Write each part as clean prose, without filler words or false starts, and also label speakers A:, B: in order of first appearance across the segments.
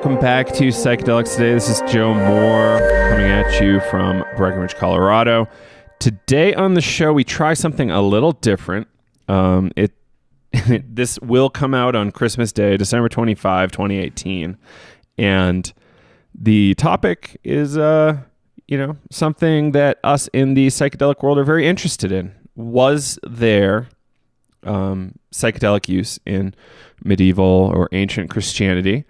A: Welcome back to Psychedelics Today. This is Joe Moore coming at you from Breckenridge, Colorado. Today on the show, we try something a little different. This will come out on Christmas Day, December 25, 2018. And the topic is, something that us in the psychedelic world are very interested in. Was there psychedelic use in medieval or ancient Christianity?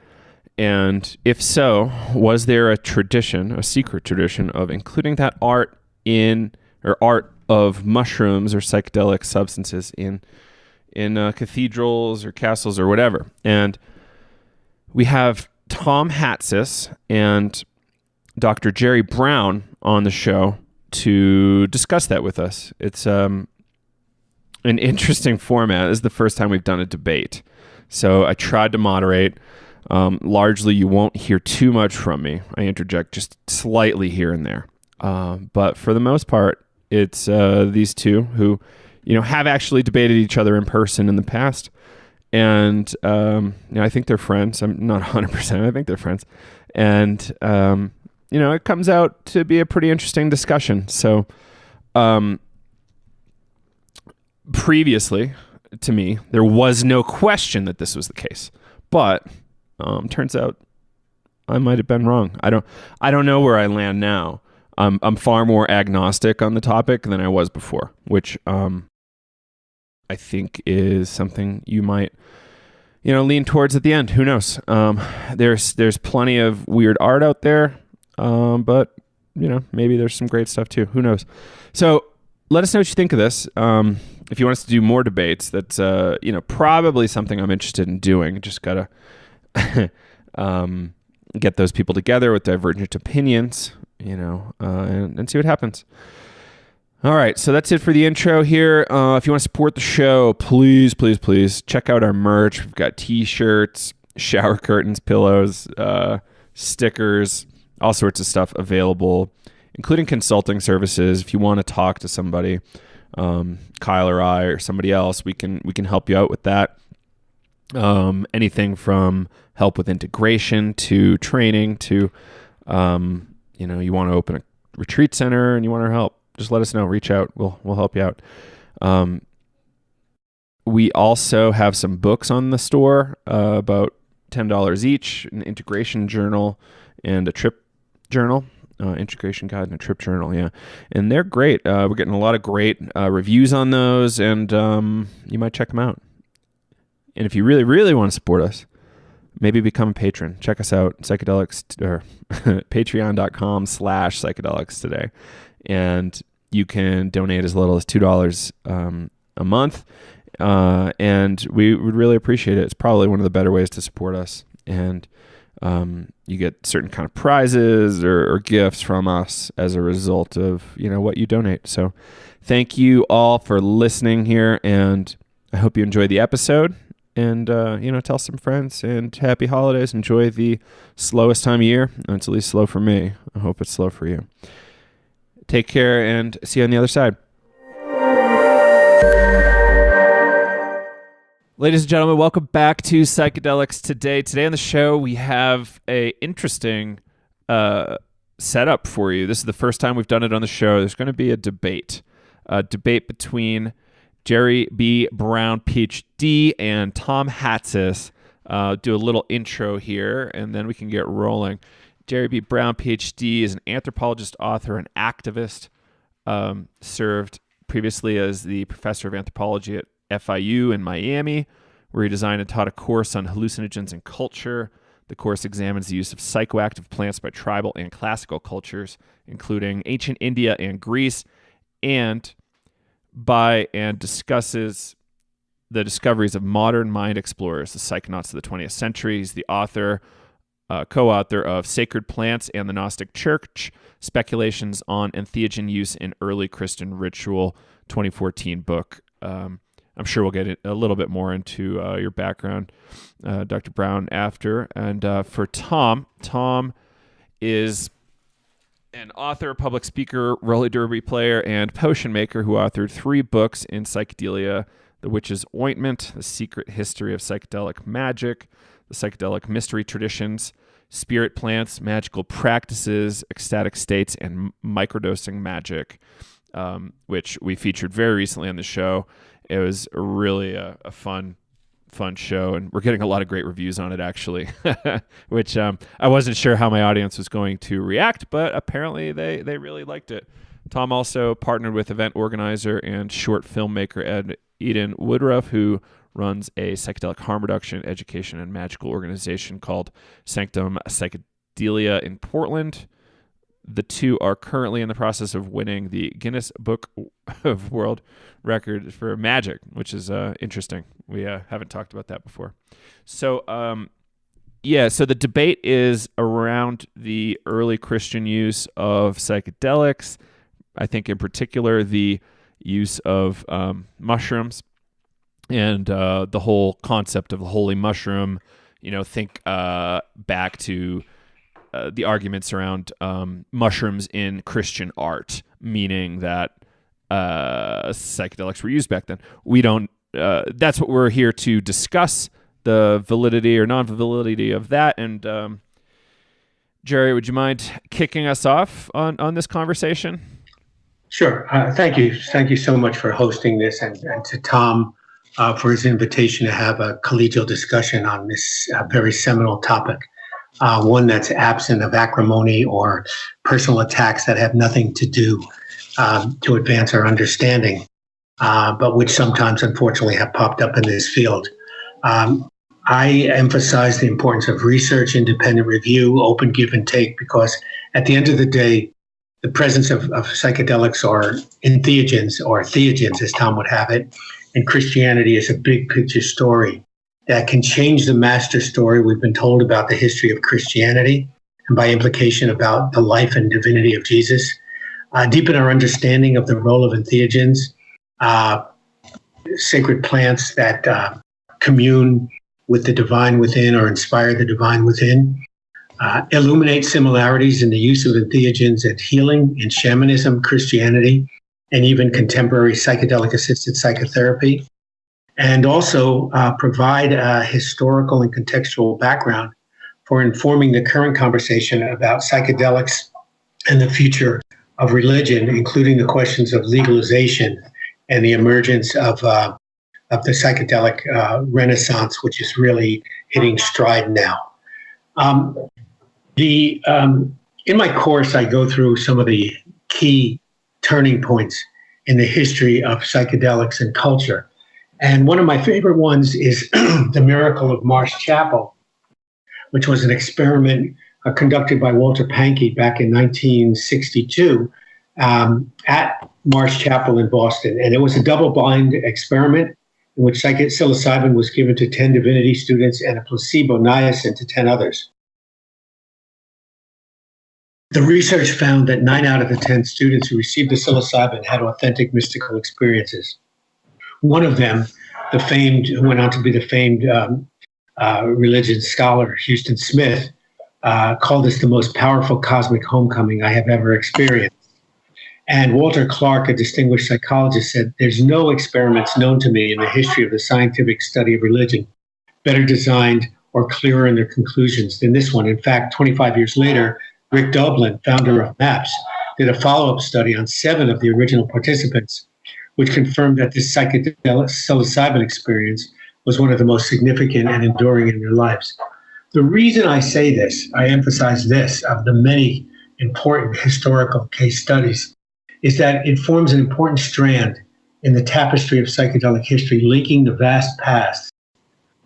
A: And if so, was there a tradition, a secret tradition of including that art of mushrooms or psychedelic substances in cathedrals or castles or whatever? And we have Tom Hatsis and Dr. Jerry Brown on the show to discuss that with us. It's an interesting format. This is the first time we've done a debate. So I tried to moderate. Largely, you won't hear too much from me. I interject just slightly here and there. But for the most part, it's these two who, have actually debated each other in person in the past. And, I think they're friends. I'm not 100%. I think they're friends. And, it comes out to be a pretty interesting discussion. So, previously, to me, there was no question that this was the case. But turns out I might have been wrong. I don't know where I land now. I'm far more agnostic on the topic than I was before, which I think is something you might lean towards at the end. Who knows? There's plenty of weird art out there, but maybe there's some great stuff too. Who knows? So let us know what you think of this. If you want us to do more debates, that's probably something I'm interested in doing. Just gotta get those people together with divergent opinions, and see what happens. All right, so that's it for the intro here. If you want to support the show, please check out our merch. We've got t-shirts, shower curtains, pillows, stickers, all sorts of stuff available, including consulting services. If you want to talk to somebody, Kyle or I or somebody else, we can help you out with that. Anything from help with integration to training to, you want to open a retreat center and you want our help, just let us know. Reach out. We'll help you out. We also have some books on the store, about $10 each, an integration journal and a trip journal. Integration guide and a trip journal, yeah. And they're great. We're getting a lot of great reviews on those, and you might check them out. And if you really, really want to support us, maybe become a patron. Check us out, psychedelics, or patreon.com/psychedelics today. And you can donate as little as $2 a month. And we would really appreciate it. It's probably one of the better ways to support us. And you get certain kind of prizes or gifts from us as a result of, what you donate. So thank you all for listening here, and I hope you enjoyed the episode. And, tell some friends, and happy holidays. Enjoy the slowest time of year. It's at least slow for me. I hope it's slow for you. Take care, and see you on the other side. Ladies and gentlemen, welcome back to Psychedelics Today. Today on the show, we have a interesting setup for you. This is the first time we've done it on the show. There's going to be a debate between Jerry B. Brown, PhD, and Tom Hatsis. Do a little intro here, and then we can get rolling. Jerry B. Brown, PhD, is an anthropologist, author, and activist. Served previously as the professor of anthropology at FIU in Miami, where he designed and taught a course on hallucinogens and culture. The course examines the use of psychoactive plants by tribal and classical cultures, including ancient India and Greece, and discusses the discoveries of modern mind explorers, the psychonauts of the 20th century. He's the co-author of Sacred Plants and the Gnostic Church, Speculations on Entheogen Use in Early Christian Ritual, 2014 book. I'm sure we'll get a little bit more into your background, Dr. Brown, after. And for Tom is an author, public speaker, roller derby player, and potion maker who authored 3 books in psychedelia: The Witch's Ointment, The Secret History of Psychedelic Magic, The Psychedelic Mystery Traditions, spirit plants, magical practices, ecstatic states, and microdosing magic, which we featured very recently on the show. It was really a fun show, and we're getting a lot of great reviews on it, actually, which I wasn't sure how my audience was going to react, but apparently they really liked it. Tom also partnered with event organizer and short filmmaker Eden Woodruff, who runs a psychedelic harm reduction, education, and magical organization called Sanctum Psychedelia in Portland. The two are currently in the process of winning the Guinness Book of World Record for magic, which is interesting. We haven't talked about that before. So, so the debate is around the early Christian use of psychedelics. I think in particular the use of mushrooms and the whole concept of the holy mushroom. Think back to the arguments around mushrooms in Christian art, meaning that psychedelics were used back then. We don't. That's what we're here to discuss, the validity or non-validity of that. And Jerry, would you mind kicking us off on this conversation?
B: Sure. Thank you. Thank you so much for hosting this, and to Tom for his invitation to have a collegial discussion on this very seminal topic, one that's absent of acrimony or personal attacks that have nothing to do to advance our understanding, but which sometimes, unfortunately, have popped up in this field. I emphasize the importance of research, independent review, open give and take, because at the end of the day, the presence of psychedelics or entheogens, or theogens, as Tom would have it, in Christianity is a big picture story that can change the master story we've been told about the history of Christianity, and by implication about the life and divinity of Jesus, deepen our understanding of the role of entheogens, sacred plants that commune with the divine within or inspire the divine within, illuminate similarities in the use of entheogens and healing in shamanism, Christianity, and even contemporary psychedelic-assisted psychotherapy, and also provide a historical and contextual background for informing the current conversation about psychedelics and the future of religion, including the questions of legalization and the emergence of the psychedelic renaissance, which is really hitting stride now. In my course, I go through some of the key turning points in the history of psychedelics and culture. And one of my favorite ones is the Miracle of Marsh Chapel, which was an experiment conducted by Walter Pankey back in 1962 at Marsh Chapel in Boston. And it was a double-blind experiment in which psilocybin was given to 10 divinity students and a placebo niacin to 10 others. The research found that 9 out of the 10 students who received the psilocybin had authentic mystical experiences. One of them, who went on to be the famed religion scholar, Houston Smith, called this the most powerful cosmic homecoming I have ever experienced. And Walter Clark, a distinguished psychologist, said, "There's no experiments known to me in the history of the scientific study of religion better designed or clearer in their conclusions than this one." In fact, 25 years later, Rick Doblin, founder of MAPS, did a follow-up study on 7 of the original participants, which confirmed that this psychedelic psilocybin experience was one of the most significant and enduring in their lives. The reason I say this, I emphasize this, of the many important historical case studies, is that it forms an important strand in the tapestry of psychedelic history, linking the vast past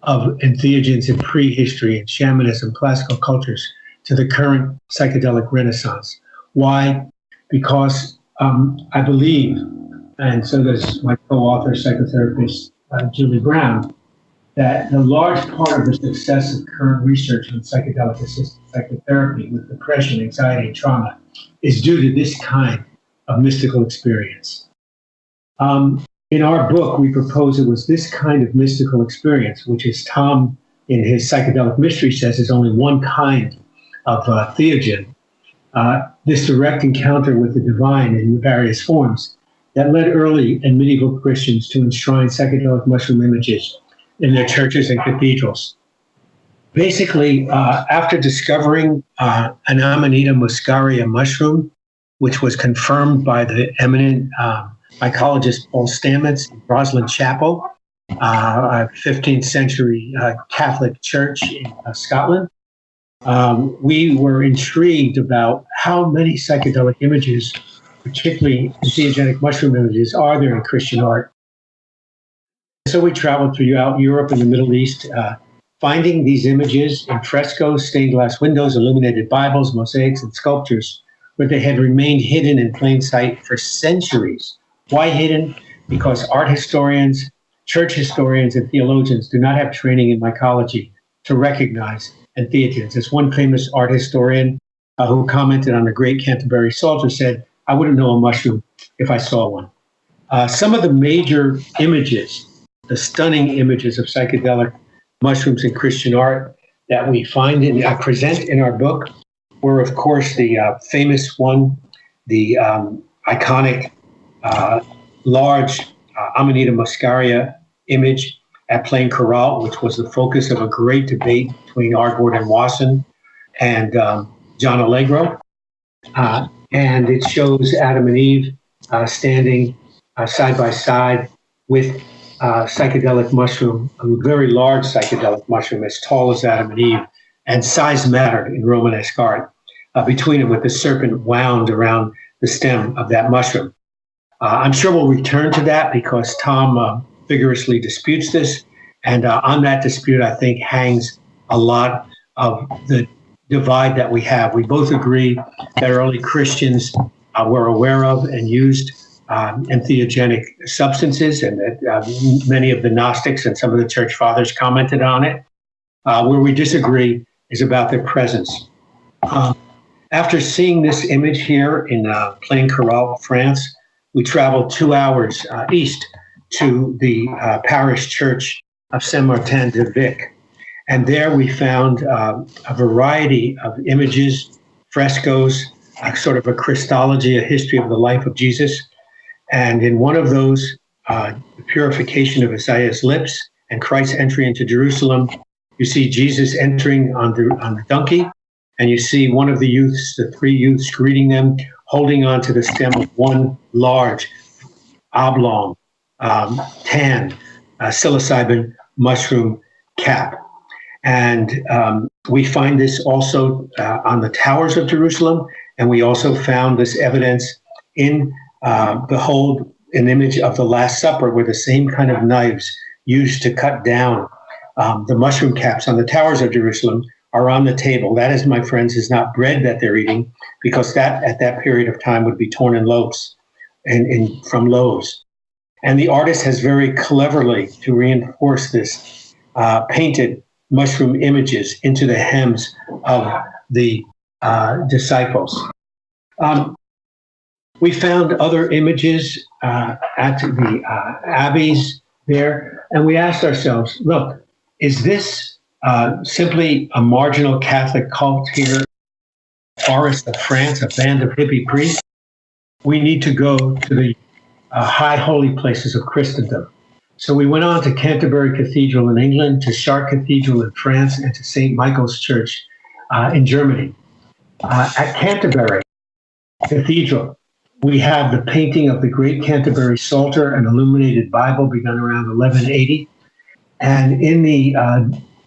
B: of entheogens in prehistory and shamanism, classical cultures, to the current psychedelic renaissance. Why? Because I believe, and so does my co-author, psychotherapist Julie Brown, that the large part of the success of current research in psychedelic-assisted psychotherapy with depression, anxiety, and trauma is due to this kind of mystical experience. In our book, we propose it was this kind of mystical experience, which is Tom, in his Psychedelic Mystery, says is only one kind of theogen, this direct encounter with the divine in various forms that led early and medieval Christians to enshrine psychedelic mushroom images in their churches and cathedrals. Basically, after discovering an Amanita Muscaria mushroom, which was confirmed by the eminent mycologist Paul Stamets in Roslin Chapel, a 15th century Catholic church in Scotland, we were intrigued about how many psychedelic images, particularly entheogenic mushroom images, are there in Christian art. So we traveled throughout Europe and the Middle East, finding these images in frescoes, stained glass windows, illuminated Bibles, mosaics, and sculptures, where they had remained hidden in plain sight for centuries. Why hidden? Because art historians, church historians, and theologians do not have training in mycology to recognize entheogens. As one famous art historian who commented on the Great Canterbury Psalter said, "I wouldn't know a mushroom if I saw one." Some of the major images, the stunning images of psychedelic mushrooms in Christian art that we find and present in our book were, of course, the famous one, the iconic large Amanita Muscaria image at Plain Chorale, which was the focus of a great debate between R. Gordon Wasson and John Allegro. And it shows Adam and Eve standing side by side with psychedelic mushroom, a very large psychedelic mushroom as tall as Adam and Eve, and size mattered in Romanesque art, between them with the serpent wound around the stem of that mushroom. I'm sure we'll return to that because Tom vigorously disputes this, and on that dispute, I think, hangs a lot of the divide that we have. We both agree that early Christians were aware of and used entheogenic substances, and that many of the Gnostics and some of the church fathers commented on it. Where we disagree is about their presence. After seeing this image here in Plain Chorale, France, we traveled 2 hours east to the parish church of Saint-Martin-de-Vic. And there we found a variety of images, frescoes, sort of a Christology, a history of the life of Jesus. And in one of those, the purification of Isaiah's lips and Christ's entry into Jerusalem, you see Jesus entering on the donkey, and you see one of the youths, the three youths greeting them, holding on to the stem of one large, oblong, tan, psilocybin mushroom cap. And we find this also on the towers of Jerusalem, and we also found this evidence in behold, an image of the Last Supper where the same kind of knives used to cut down the mushroom caps on the towers of Jerusalem are on the table. That is, my friends, is not bread that they're eating, because that at that period of time would be torn in loaves and from loaves. And the artist has very cleverly, to reinforce this, painted mushroom images into the hems of the disciples. We found other images at the abbeys there, and we asked ourselves, look, is this simply a marginal Catholic cult here, forest of France, a band of hippie priests? We need to go to the high holy places of Christendom. So we went on to Canterbury Cathedral in England, to Chartres Cathedral in France, and to St. Michael's Church in Germany. At Canterbury Cathedral, we have the painting of the Great Canterbury Psalter, an illuminated Bible begun around 1180. And in the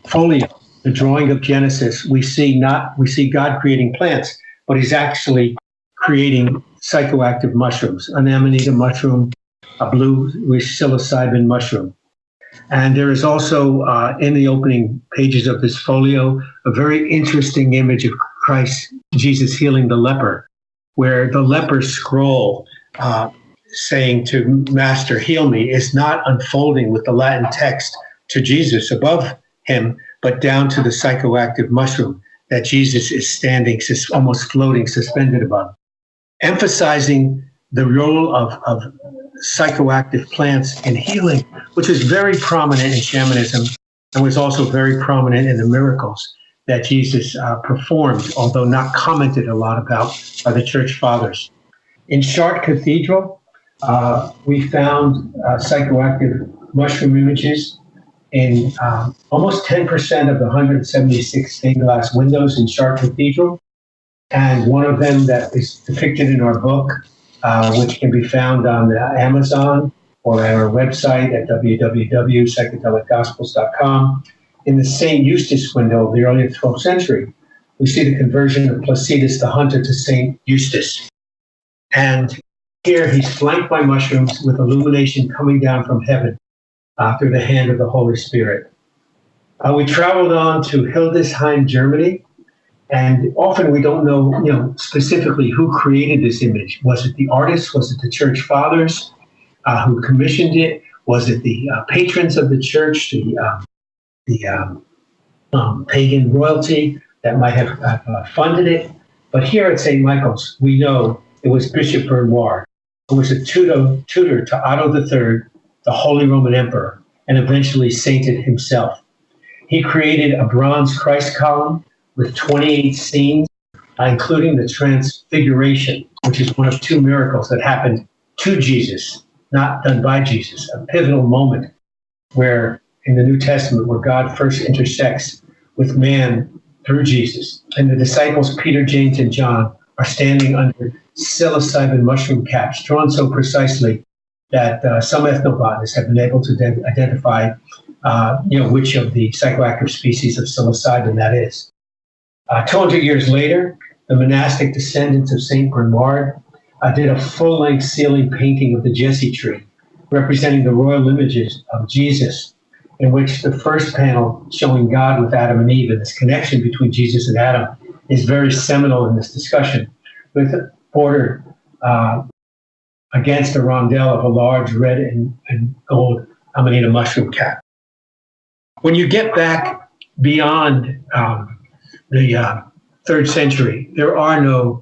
B: folio, the drawing of Genesis, we see God creating plants, but he's actually creating psychoactive mushrooms, an Amanita mushroom, a blue psilocybin mushroom. And there is also in the opening pages of this folio a very interesting image of Christ, Jesus healing the leper, where the leper's scroll saying to Master, heal me, is not unfolding with the Latin text to Jesus above him, but down to the psychoactive mushroom that Jesus is standing, almost floating, suspended above, emphasizing the role of psychoactive plants in healing, which was very prominent in shamanism and was also very prominent in the miracles that Jesus performed, although not commented a lot about by the church fathers. In Chartres Cathedral, we found psychoactive mushroom images in almost 10% of the 176 stained glass windows in Chartres Cathedral. And one of them that is depicted in our book, which can be found on Amazon or at our website at www.psychedelicgospels.com, in the St. Eustace window of the early 12th century, we see the conversion of Placidus the Hunter to St. Eustace. And here he's flanked by mushrooms with illumination coming down from heaven through the hand of the Holy Spirit. We traveled on to Hildesheim, Germany, and often we don't know, specifically who created this image. Was it the artist? Was it the church fathers who commissioned it? Was it the patrons of the church, the pagan royalty that might have funded it? But here at St. Michael's, we know it was Bishop Benoit, who was a tutor to Otto III, the Holy Roman Emperor, and eventually sainted himself. He created a bronze Christ column with 28 scenes, including the Transfiguration, which is one of two miracles that happened to Jesus, not done by Jesus, a pivotal moment where in the New Testament where God first intersects with man through Jesus. And the disciples, Peter, James, and John, are standing under psilocybin mushroom caps, drawn so precisely that some ethnobotanists have been able to identify, which of the psychoactive species of psilocybin that is. 200 years later, the monastic descendants of St. Bernard did a full-length ceiling painting of the Jesse tree, representing the royal images of Jesus, in which the first panel showing God with Adam and Eve and this connection between Jesus and Adam is very seminal in this discussion, with bordered against a rondelle of a large red and gold Amanita mushroom cap. When you get back beyond the 3rd century, there are no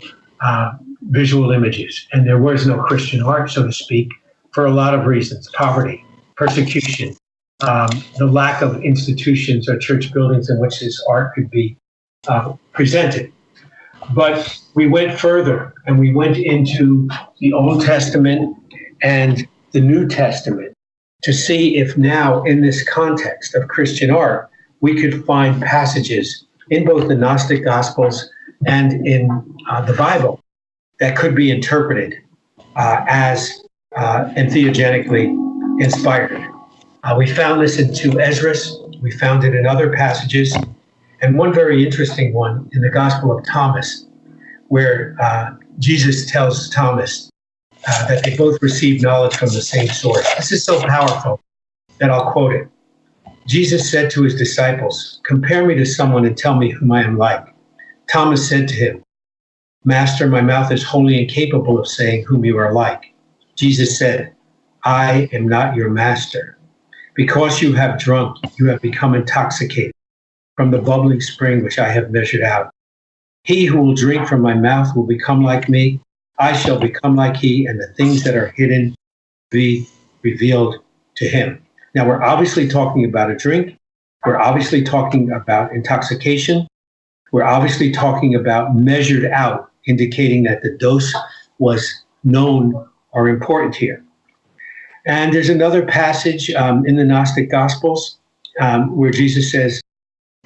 B: visual images, and there was no Christian art, so to speak, for a lot of reasons: poverty, persecution, the lack of institutions or church buildings in which this art could be presented. But we went further, and we went into the Old Testament and the New Testament to see if now, in this context of Christian art, we could find passages in both the Gnostic Gospels and in the Bible that could be interpreted as entheogenically inspired. We found this in 2 Esdras. We found it in other passages, and one very interesting one in the Gospel of Thomas, where Jesus tells Thomas that they both received knowledge from the same source. This is so powerful that I'll quote it. Jesus said to his disciples, "Compare me to someone and tell me whom I am like." Thomas said to him, "Master, my mouth is wholly incapable of saying whom you are like." Jesus said, "I am not your master. Because you have drunk, you have become intoxicated from the bubbling spring which I have measured out. He who will drink from my mouth will become like me. I shall become like he, and the things that are hidden be revealed to him." Now, we're obviously talking about a drink. We're obviously talking about intoxication. We're obviously talking about measured out, indicating that the dose was known or important here. And there's another passage in the Gnostic Gospels where Jesus says,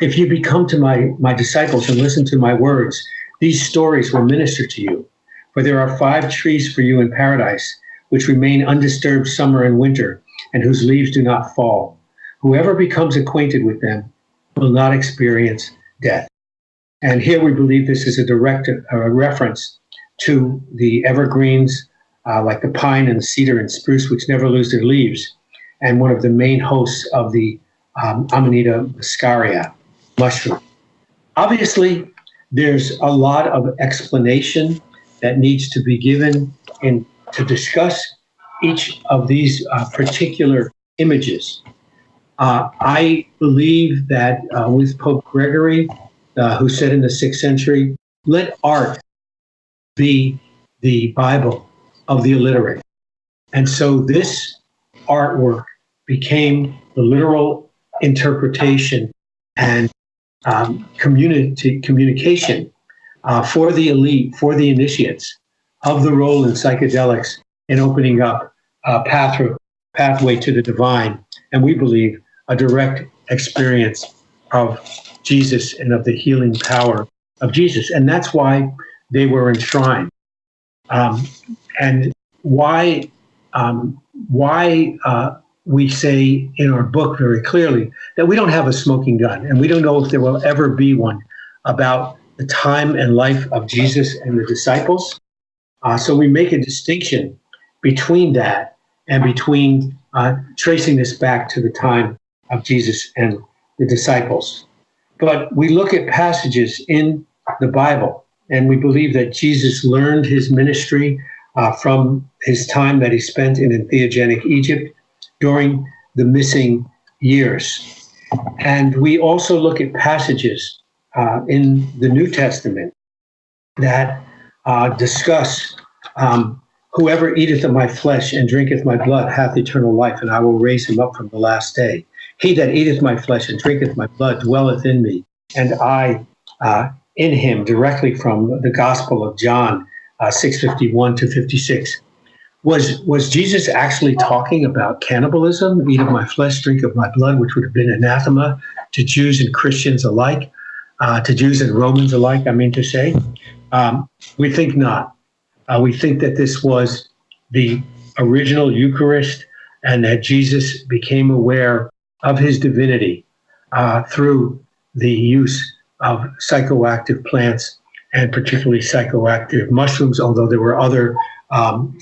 B: "If you become to my disciples and listen to my words, these stories will minister to you. For there are 5 trees for you in paradise, which remain undisturbed summer and winter, and whose leaves do not fall. Whoever becomes acquainted with them will not experience death." And here we believe this is a direct reference to the evergreens, like the pine and the cedar and spruce, which never lose their leaves, and one of the main hosts of the Amanita Muscaria mushroom. Obviously, there's a lot of explanation that needs to be given to discuss each of these particular images. I believe that with Pope Gregory, who said in the 6th century, "Let art be the Bible of the illiterate." And so this artwork became the literal interpretation and communication for the elite, for the initiates, of the role in psychedelics in opening up a pathway to the divine, and we believe a direct experience of Jesus and of the healing power of Jesus. And that's why they were enshrined. And why we say in our book very clearly that we don't have a smoking gun, and we don't know if there will ever be one about the time and life of Jesus and the disciples. So we make a distinction between that and between tracing this back to the time of Jesus and the disciples. But we look at passages in the Bible, and we believe that Jesus learned his ministry from his time that he spent in entheogenic Egypt during the missing years. And we also look at passages in the New Testament that discuss whoever eateth of my flesh and drinketh my blood hath eternal life, and I will raise him up from the last day. He that eateth my flesh and drinketh my blood dwelleth in me, and I in him, directly from the Gospel of John 6:51 to 56. Was Jesus actually talking about cannibalism? Eat of my flesh, drink of my blood, which would have been anathema to Jews and Christians alike, to Jews and Romans alike, I mean to say. We think not. We think that this was the original Eucharist, and that Jesus became aware of his divinity through the use of psychoactive plants, and particularly psychoactive mushrooms, although there were other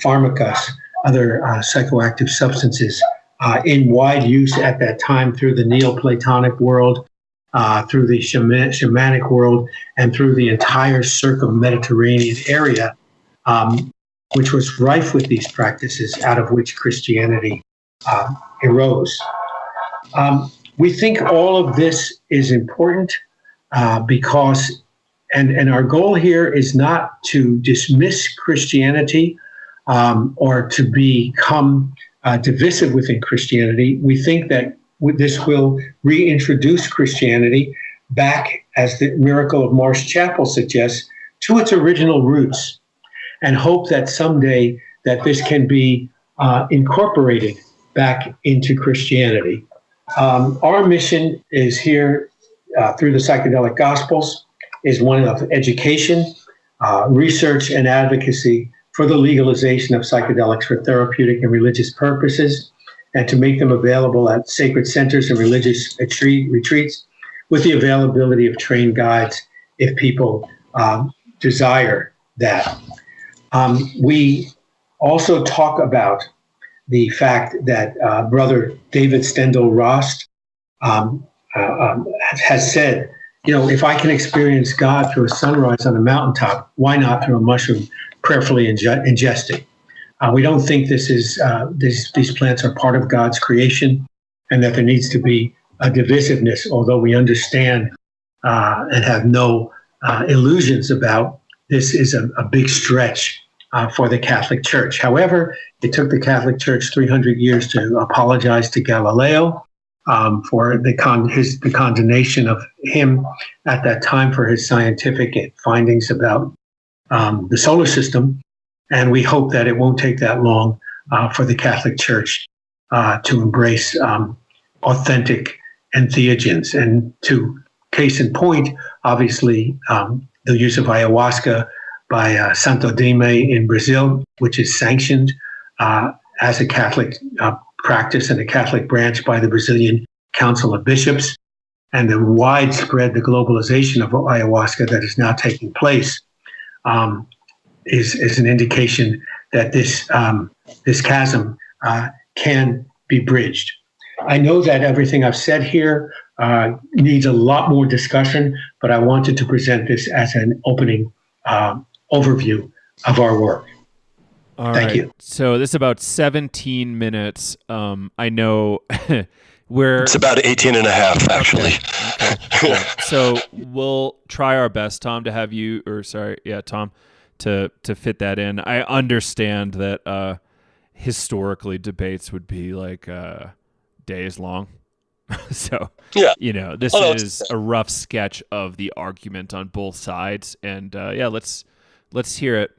B: pharmacas, other psychoactive substances in wide use at that time through the Neoplatonic world, through the shamanic world, and through the entire circum-Mediterranean area, which was rife with these practices, out of which Christianity arose. We think all of this is important because, and our goal here is not to dismiss Christianity or to become divisive within Christianity. We think that this will reintroduce Christianity back, as the Miracle of Marsh Chapel suggests, to its original roots, and hope that someday that this can be incorporated back into Christianity. Our mission is here through the Psychedelic Gospels is one of education, research, and advocacy for the legalization of psychedelics for therapeutic and religious purposes, and to make them available at sacred centers and religious retreats with the availability of trained guides if people desire that. We also talk about the fact that Brother David Stendhal-Rast has said, if I can experience God through a sunrise on a mountaintop, why not through a mushroom prayerfully ingested? We don't think these plants are part of God's creation, and that there needs to be a divisiveness, although we understand and have no illusions about this is a big stretch for the Catholic Church. However, it took the Catholic Church 300 years to apologize to Galileo for the condemnation of him at that time for his scientific findings about the solar system. And we hope that it won't take that long for the Catholic Church to embrace authentic entheogens. And to case in point, obviously, the use of ayahuasca by Santo Daime in Brazil, which is sanctioned as a Catholic practice and a Catholic branch by the Brazilian Council of Bishops, and the widespread, the globalization of ayahuasca that is now taking place is an indication that this chasm can be bridged. I know that everything I've said here needs a lot more discussion, but I wanted to present this as an opening overview of our work. Thank you.
A: So this is about 17 minutes. I know
C: it's about 18 and a half, actually.
A: Okay. So we'll try our best, Tom, to have you, Tom, to fit that in. I understand that historically debates would be like days long. So,
C: yeah.
A: This is a rough sketch of the argument on both sides. And let's hear it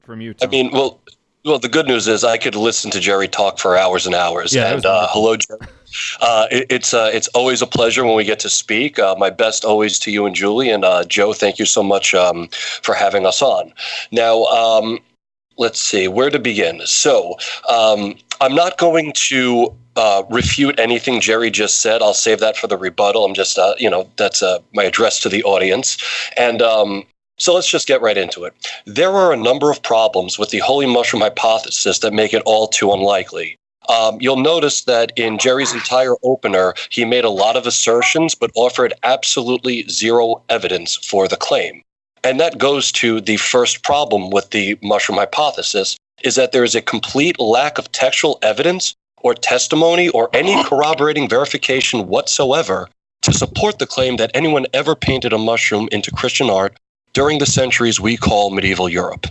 A: from you, Tom.
C: I mean, well, Well, the good news is I could listen to Jerry talk for hours and hours.
A: Yeah,
C: and hello, Jerry. It's always a pleasure when we get to speak. My best always to you and Julie. And Joe, thank you so much for having us on. Now, let's see where to begin. So I'm not going to refute anything Jerry just said. I'll save that for the rebuttal. I'm just, that's my address to the audience. And so let's just get right into it. There are a number of problems with the holy mushroom hypothesis that make it all too unlikely. You'll notice that in Jerry's entire opener, he made a lot of assertions, but offered absolutely zero evidence for the claim. And that goes to the first problem with the mushroom hypothesis, is that there is a complete lack of textual evidence or testimony or any corroborating verification whatsoever to support the claim that anyone ever painted a mushroom into Christian art during the centuries we call medieval Europe.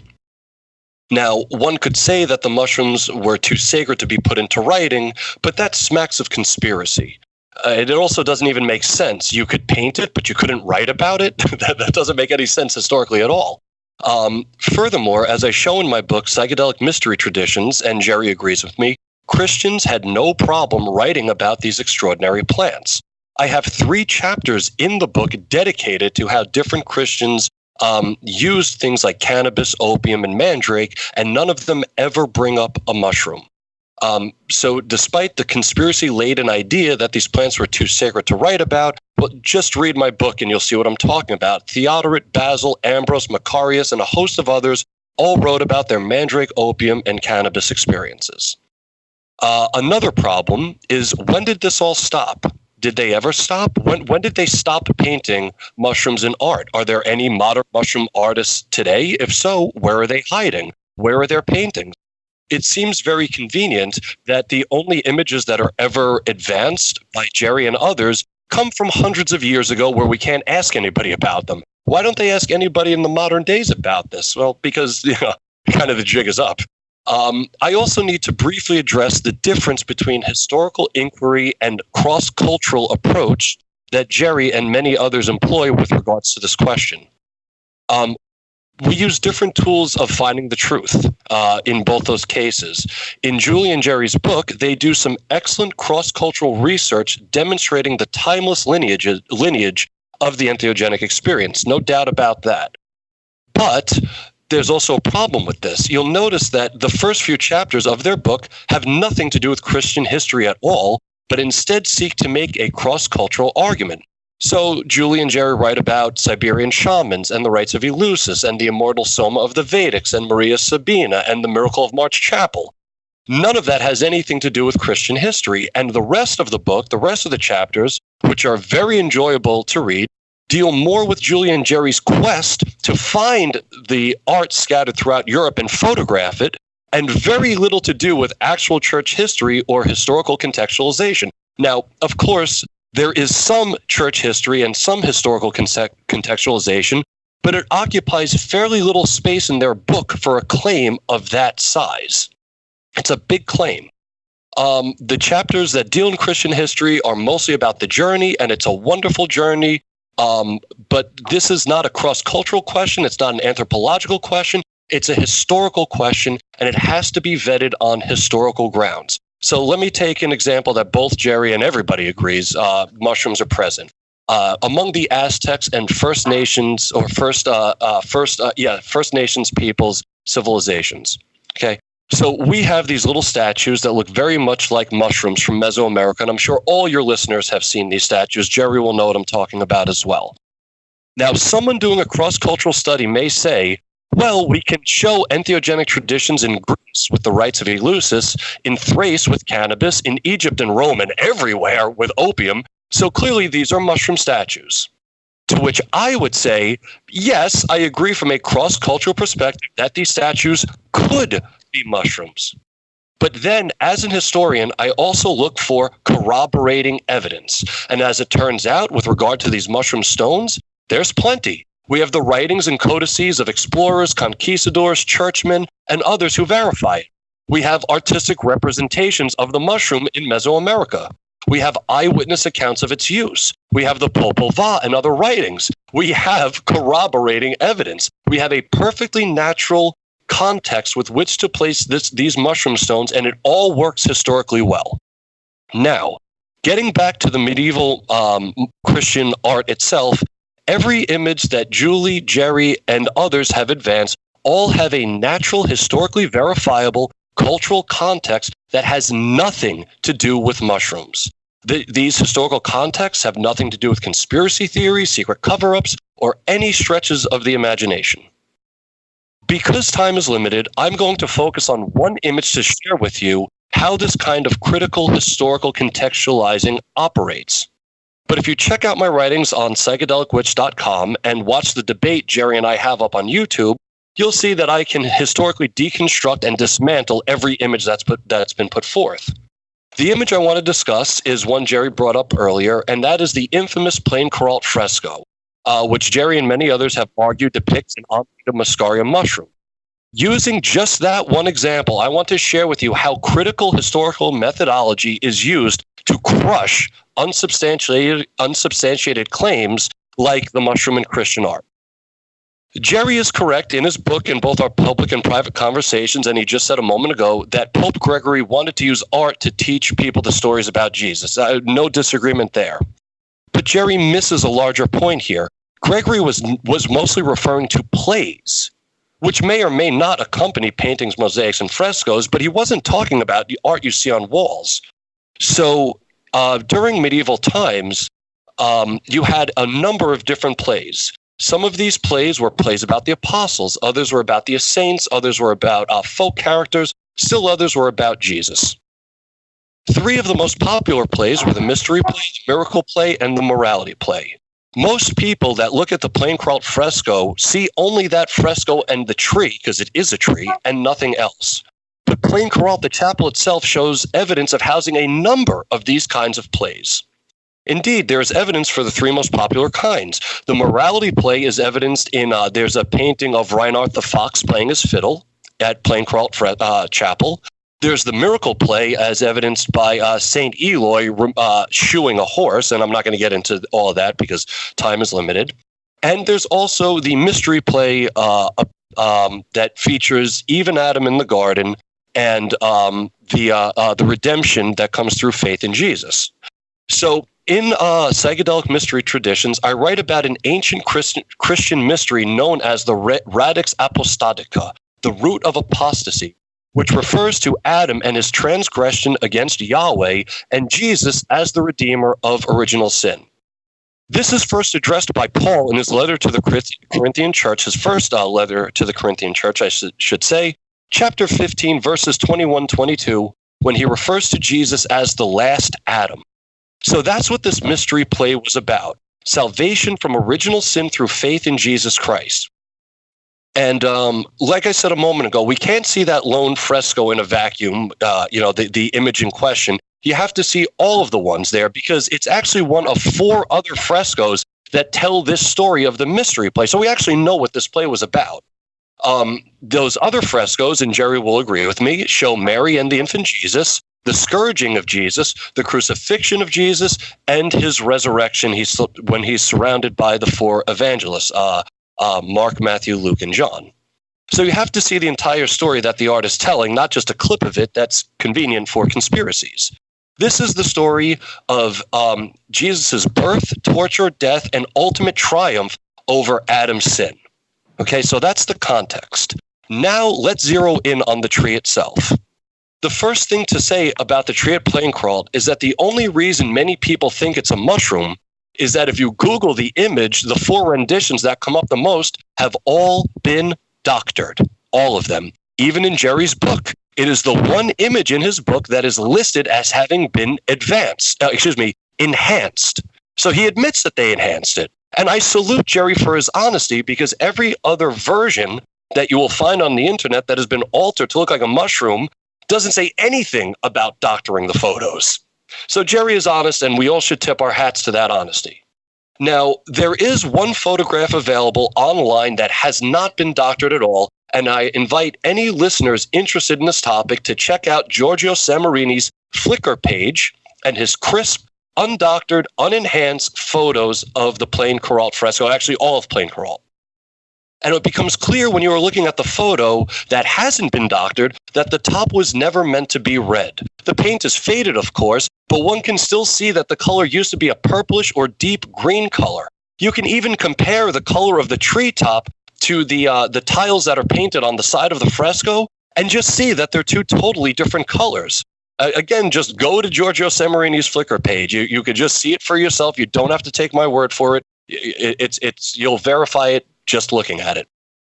C: Now, one could say that the mushrooms were too sacred to be put into writing, but that smacks of conspiracy. It also doesn't even make sense. You could paint it, but you couldn't write about it. That doesn't make any sense historically at all. Furthermore, as I show in my book, Psychedelic Mystery Traditions, and Jerry agrees with me, Christians had no problem writing about these extraordinary plants. I have 3 chapters in the book dedicated to how different Christians used things like cannabis, opium, and mandrake, and none of them ever bring up a mushroom. So despite the conspiracy-laden idea that these plants were too sacred to write about, well, just read my book and you'll see what I'm talking about. Theodoret, Basil, Ambrose, Macarius, and a host of others all wrote about their mandrake, opium, and cannabis experiences. Another problem is, when did this all stop? Did they ever stop? When did they stop painting mushrooms in art? Are there any modern mushroom artists today? If so, where are they hiding? Where are their paintings? It seems very convenient that the only images that are ever advanced by Jerry and others come from hundreds of years ago, where we can't ask anybody about them. Why don't they ask anybody in the modern days about this? Well, because kind of the jig is up. I also need to briefly address the difference between historical inquiry and cross-cultural approach that Jerry and many others employ with regards to this question. We use different tools of finding the truth in both those cases. In Julie and Jerry's book, they do some excellent cross-cultural research demonstrating the timeless lineage of the entheogenic experience. No doubt about that. But there's also a problem with this. You'll notice that the first few chapters of their book have nothing to do with Christian history at all, but instead seek to make a cross-cultural argument. So Julie and Jerry write about Siberian shamans and the rites of Eleusis and the immortal Soma of the Vedics and Maria Sabina and the miracle of March Chapel. None of that has anything to do with Christian history, and the rest of the book, the rest of the chapters, which are very enjoyable to read, deal more with Julie and Jerry's quest to find the art scattered throughout Europe and photograph it, and very little to do with actual church history or historical contextualization. Now, of course, there is some church history and some historical contextualization, but it occupies fairly little space in their book for a claim of that size. It's a big claim. The chapters that deal in Christian history are mostly about the journey, and it's a wonderful journey. But this is not a cross-cultural question. It's not an anthropological question. It's a historical question, and it has to be vetted on historical grounds. So let me take an example that both Jerry and everybody agrees mushrooms are present. Among the Aztecs and First Nations or First Nations peoples civilizations. Okay. So we have these little statues that look very much like mushrooms from Mesoamerica, and I'm sure all your listeners have seen these statues. Jerry will know what I'm talking about as well. Now, someone doing a cross-cultural study may say, well, we can show entheogenic traditions in Greece with the rites of Eleusis, in Thrace with cannabis, in Egypt and Rome, and everywhere with opium, so clearly these are mushroom statues. To which I would say, yes, I agree from a cross-cultural perspective that these statues could be mushrooms. But then, as an historian, I also look for corroborating evidence. And as it turns out, with regard to these mushroom stones, there's plenty. We have the writings and codices of explorers, conquistadors, churchmen, and others who verify it. We have artistic representations of the mushroom in Mesoamerica. We have eyewitness accounts of its use. We have the Popol Vuh and other writings. We have corroborating evidence. We have a perfectly natural context with which to place these mushroom stones, and it all works historically well. Now, getting back to the medieval Christian art itself, every image that Julie, Jerry, and others have advanced all have a natural, historically verifiable cultural context that has nothing to do with mushrooms. These historical contexts have nothing to do with conspiracy theories, secret cover-ups, or any stretches of the imagination. Because time is limited, I'm going to focus on one image to share with you how this kind of critical historical contextualizing operates. But if you check out my writings on psychedelicwitch.com and watch the debate Jerry and I have up on YouTube, you'll see that I can historically deconstruct and dismantle every image that's been put forth. The image I want to discuss is one Jerry brought up earlier, and that is the infamous plain Coralt fresco, which Jerry and many others have argued depicts an Amanita Muscaria mushroom. Using just that one example, I want to share with you how critical historical methodology is used to crush unsubstantiated claims like the mushroom in Christian art. Jerry is correct in his book in both our public and private conversations, and he just said a moment ago that Pope Gregory wanted to use art to teach people the stories about Jesus. No disagreement there. But Jerry misses a larger point here. Gregory was mostly referring to plays, which may or may not accompany paintings, mosaics, and frescoes, but he wasn't talking about the art you see on walls. So during medieval times, you had a number of different plays. Some of these plays were plays about the apostles, others were about the saints, others were about folk characters, still others were about Jesus. Three of the most popular plays were the mystery play, the miracle play, and the morality play. Most people that look at the plain Coralt fresco see only that fresco and the tree, because it is a tree, and nothing else. But plain Coralt, the chapel itself, shows evidence of housing a number of these kinds of plays. Indeed, there is evidence for the three most popular kinds. The morality play is evidenced in, there's a painting of Reinhard the Fox playing his fiddle at plain Coralt chapel. There's the miracle play as evidenced by St. Eloy shoeing a horse, and I'm not going to get into all of that because time is limited. And there's also the mystery play that features Eve and Adam in the garden and the redemption that comes through faith in Jesus. So in psychedelic mystery traditions, I write about an ancient Christian mystery known as the Radix Apostatica, the root of apostasy, which refers to Adam and his transgression against Yahweh and Jesus as the redeemer of original sin. This is first addressed by Paul in his letter to the Corinthian church, his first letter to the Corinthian church, I should say, chapter 15, verses 21-22, when he refers to Jesus as the last Adam. So that's what this mystery play was about, salvation from original sin through faith in Jesus Christ. And like I said a moment ago, we can't see that lone fresco in a vacuum, the image in question. You have to see all of the ones there because it's actually one of four other frescoes that tell this story of the mystery play. So we actually know what this play was about. Those other frescoes, and Jerry will agree with me, show Mary and the infant Jesus, the scourging of Jesus, the crucifixion of Jesus, and his resurrection when he's surrounded by the four evangelists, Mark, Matthew, Luke, and John. So you have to see the entire story that the art is telling, not just a clip of it that's convenient for conspiracies. This is the story of Jesus' birth, torture, death, and ultimate triumph over Adam's sin. Okay, so that's the context. Now let's zero in on the tree itself. The first thing to say about the tree at plain Coralt is that the only reason many people think it's a mushroom is that if you Google the image, the four renditions that come up the most have all been doctored. All of them. Even in Jerry's book. It is the one image in his book that is listed as having been enhanced. So he admits that they enhanced it. And I salute Jerry for his honesty because every other version that you will find on the internet that has been altered to look like a mushroom doesn't say anything about doctoring the photos. So Jerry is honest, and we all should tip our hats to that honesty. Now, there is one photograph available online that has not been doctored at all, and I invite any listeners interested in this topic to check out Giorgio Samarini's Flickr page and his crisp, undoctored, unenhanced photos of the plain Coralt fresco, actually all of plain Coralt. And it becomes clear when you are looking at the photo that hasn't been doctored that the top was never meant to be red. The paint is faded, of course, but one can still see that the color used to be a purplish or deep green color. You can even compare the color of the treetop to the tiles that are painted on the side of the fresco and just see that they're two totally different colors. Again, just go to Giorgio Semerini's Flickr page. You could just see it for yourself. You don't have to take my word for it. You'll verify it just looking at it.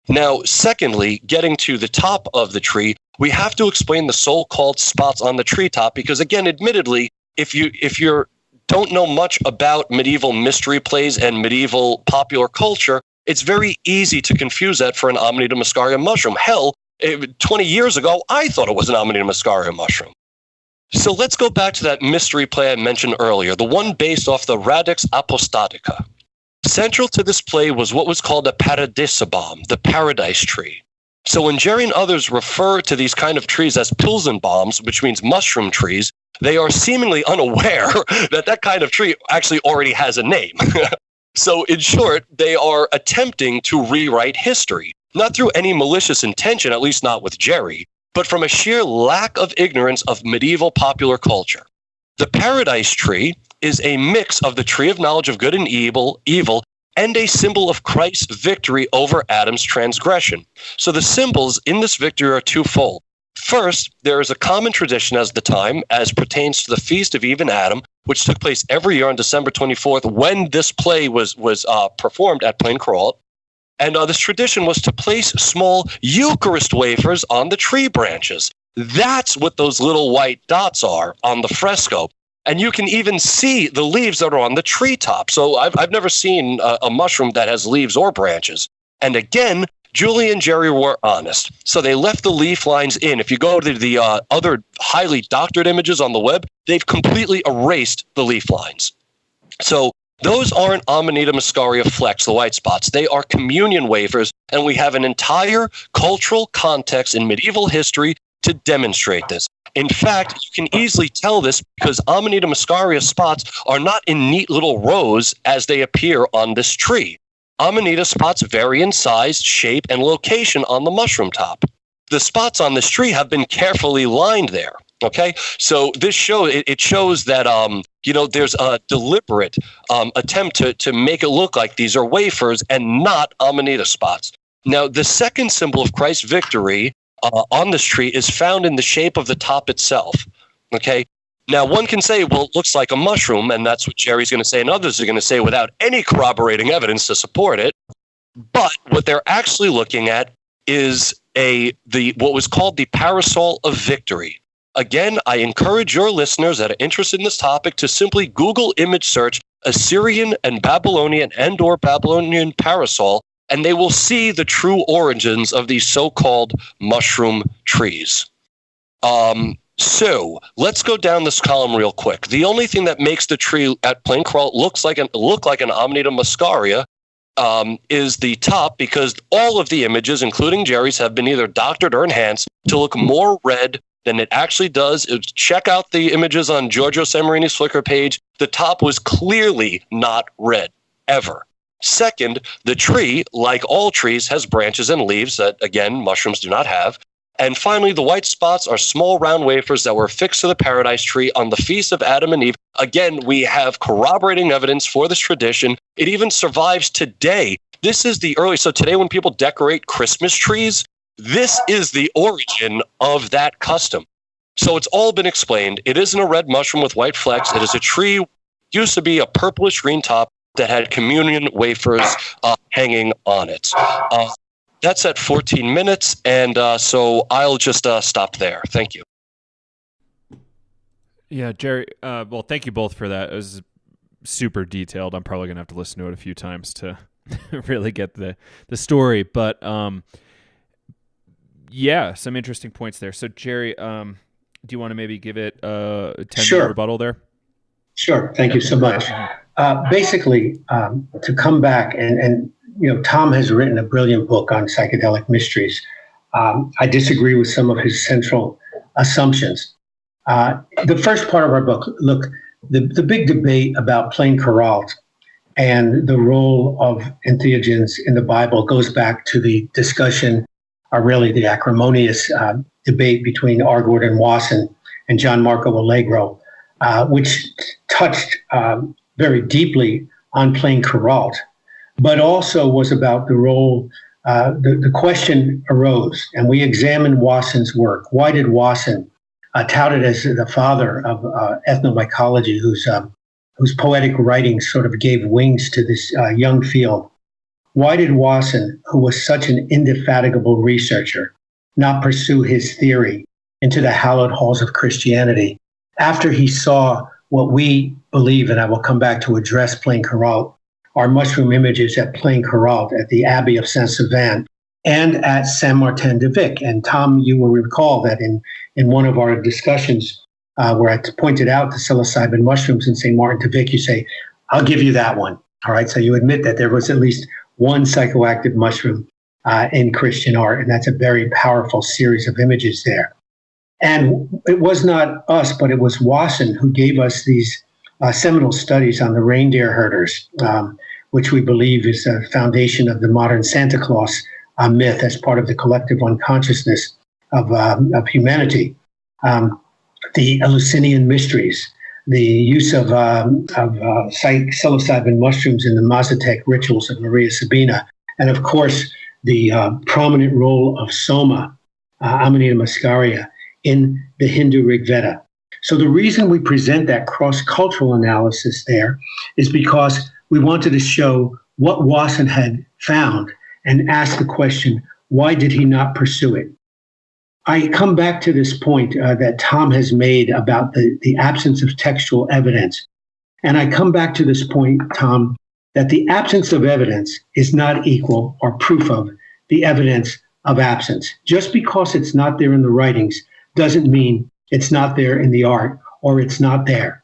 C: Now, secondly, getting to the top of the tree, we have to explain the so-called spots on the treetop because, again, admittedly, if you don't know much about medieval mystery plays and medieval popular culture, it's very easy to confuse that for an Amanita Muscaria mushroom. Hell, 20 years ago, I thought it was an Amanita Muscaria mushroom. So let's go back to that mystery play I mentioned earlier, the one based off the Radix Apostatica. Central to this play was what was called a paradisabom, the paradise tree. So when Jerry and others refer to these kind of trees as Pilsenbaums, which means mushroom trees, they are seemingly unaware that that kind of tree actually already has a name. So in short, they are attempting to rewrite history, not through any malicious intention, at least not with Jerry, but from a sheer lack of ignorance of medieval popular culture. The paradise tree is a mix of the tree of knowledge of good and evil, and a symbol of Christ's victory over Adam's transgression. So the symbols in this victory are twofold. First, there is a common tradition as the time as pertains to the Feast of Eve and Adam, which took place every year on December 24th when this play was performed at Plain Crawl. And this tradition was to place small Eucharist wafers on the tree branches. That's what those little white dots are on the fresco. And you can even see the leaves that are on the treetop. So I've never seen a mushroom that has leaves or branches. And again, Julie and Jerry were honest. So they left the leaf lines in. If you go to the other highly doctored images on the web, they've completely erased the leaf lines. So those aren't Amanita Muscaria flecks, the white spots. They are communion wafers, and we have an entire cultural context in medieval history to demonstrate this. In fact, you can easily tell this because Amanita Muscaria spots are not in neat little rows as they appear on this tree. Amanita spots vary in size, shape, and location on the mushroom top. The spots on this tree have been carefully lined there. Okay, so this shows that there's a deliberate attempt to make it look like these are wafers and not Amanita spots. Now, the second symbol of Christ's victory on this tree is found in the shape of the top itself. Okay, now one can say, well, it looks like a mushroom, and that's what Jerry's going to say, and others are going to say without any corroborating evidence to support it. But what they're actually looking at is what was called the parasol of victory. Again, I encourage your listeners that are interested in this topic to simply Google image search Assyrian and Babylonian and/or Babylonian parasol, and they will see the true origins of these so-called mushroom trees. So let's go down this column real quick. The only thing that makes the tree at Plain Crawl look like an Amanita Muscaria is the top, because all of the images, including Jerry's, have been either doctored or enhanced to look more red than it actually does. Check out the images on Giorgio Semerini's Flickr page. The top was clearly not red, ever. Second, the tree, like all trees, has branches and leaves that, again, mushrooms do not have. And finally, the white spots are small round wafers that were affixed to the paradise tree on the feast of Adam and Eve. Again, we have corroborating evidence for this tradition. It even survives today. This is the early, so today when people decorate Christmas trees, this is the origin of that custom. So it's all been explained. It isn't a red mushroom with white flecks. It is a tree, used to be a purplish green top that had communion wafers hanging on it. That's at 14 minutes, and so I'll just stop there. Thank you.
A: Yeah, Jerry, well, thank you both for that. It was super detailed. I'm probably going to have to listen to it a few times to really get the story, but yeah, some interesting points there. So, Jerry, do you want to maybe give it a 10-minute rebuttal there?
B: Sure. Thank you so much. Basically, to come back, and Tom has written a brilliant book on psychedelic mysteries. I disagree with some of his central assumptions. The first part of our book, look, the big debate about Plain Crawl and the role of entheogens in the Bible goes back to the discussion, or really the acrimonious debate between R. Gordon Wasson and John Marco Allegro, which touched very deeply on playing Kuralt, but also was about the role. The question arose, and we examined Wasson's work. Why did Wasson, touted as the father of ethnomycology, whose poetic writings sort of gave wings to this young field, why did Wasson, who was such an indefatigable researcher, not pursue his theory into the hallowed halls of Christianity after he saw what we believe, and I will come back to address Plain Kuralt, are mushroom images at Plain Kuralt at the Abbey of Saint-Sauvin and at Saint-Martin-de-Vic? And Tom, you will recall that in one of our discussions where I pointed out the psilocybin mushrooms in Saint-Martin-de-Vic, you say, I'll give you that one. All right, so you admit that there was at least one psychoactive mushroom in Christian art, and that's a very powerful series of images there. And it was not us, but it was Wasson who gave us these seminal studies on the reindeer herders, which we believe is the foundation of the modern Santa Claus myth as part of the collective unconsciousness of humanity. The Eleusinian mysteries, the use of psilocybin mushrooms in the Mazatec rituals of Maria Sabina, and of course, the prominent role of Soma, Amanita Muscaria, in the Hindu Rig Veda. So the reason we present that cross-cultural analysis there is because we wanted to show what Wasson had found and ask the question, why did he not pursue it? I come back to this point that Tom has made about the absence of textual evidence. And I come back to this point, Tom, that the absence of evidence is not equal or proof of the evidence of absence. Just because it's not there in the writings doesn't mean it's not there in the art or it's not there.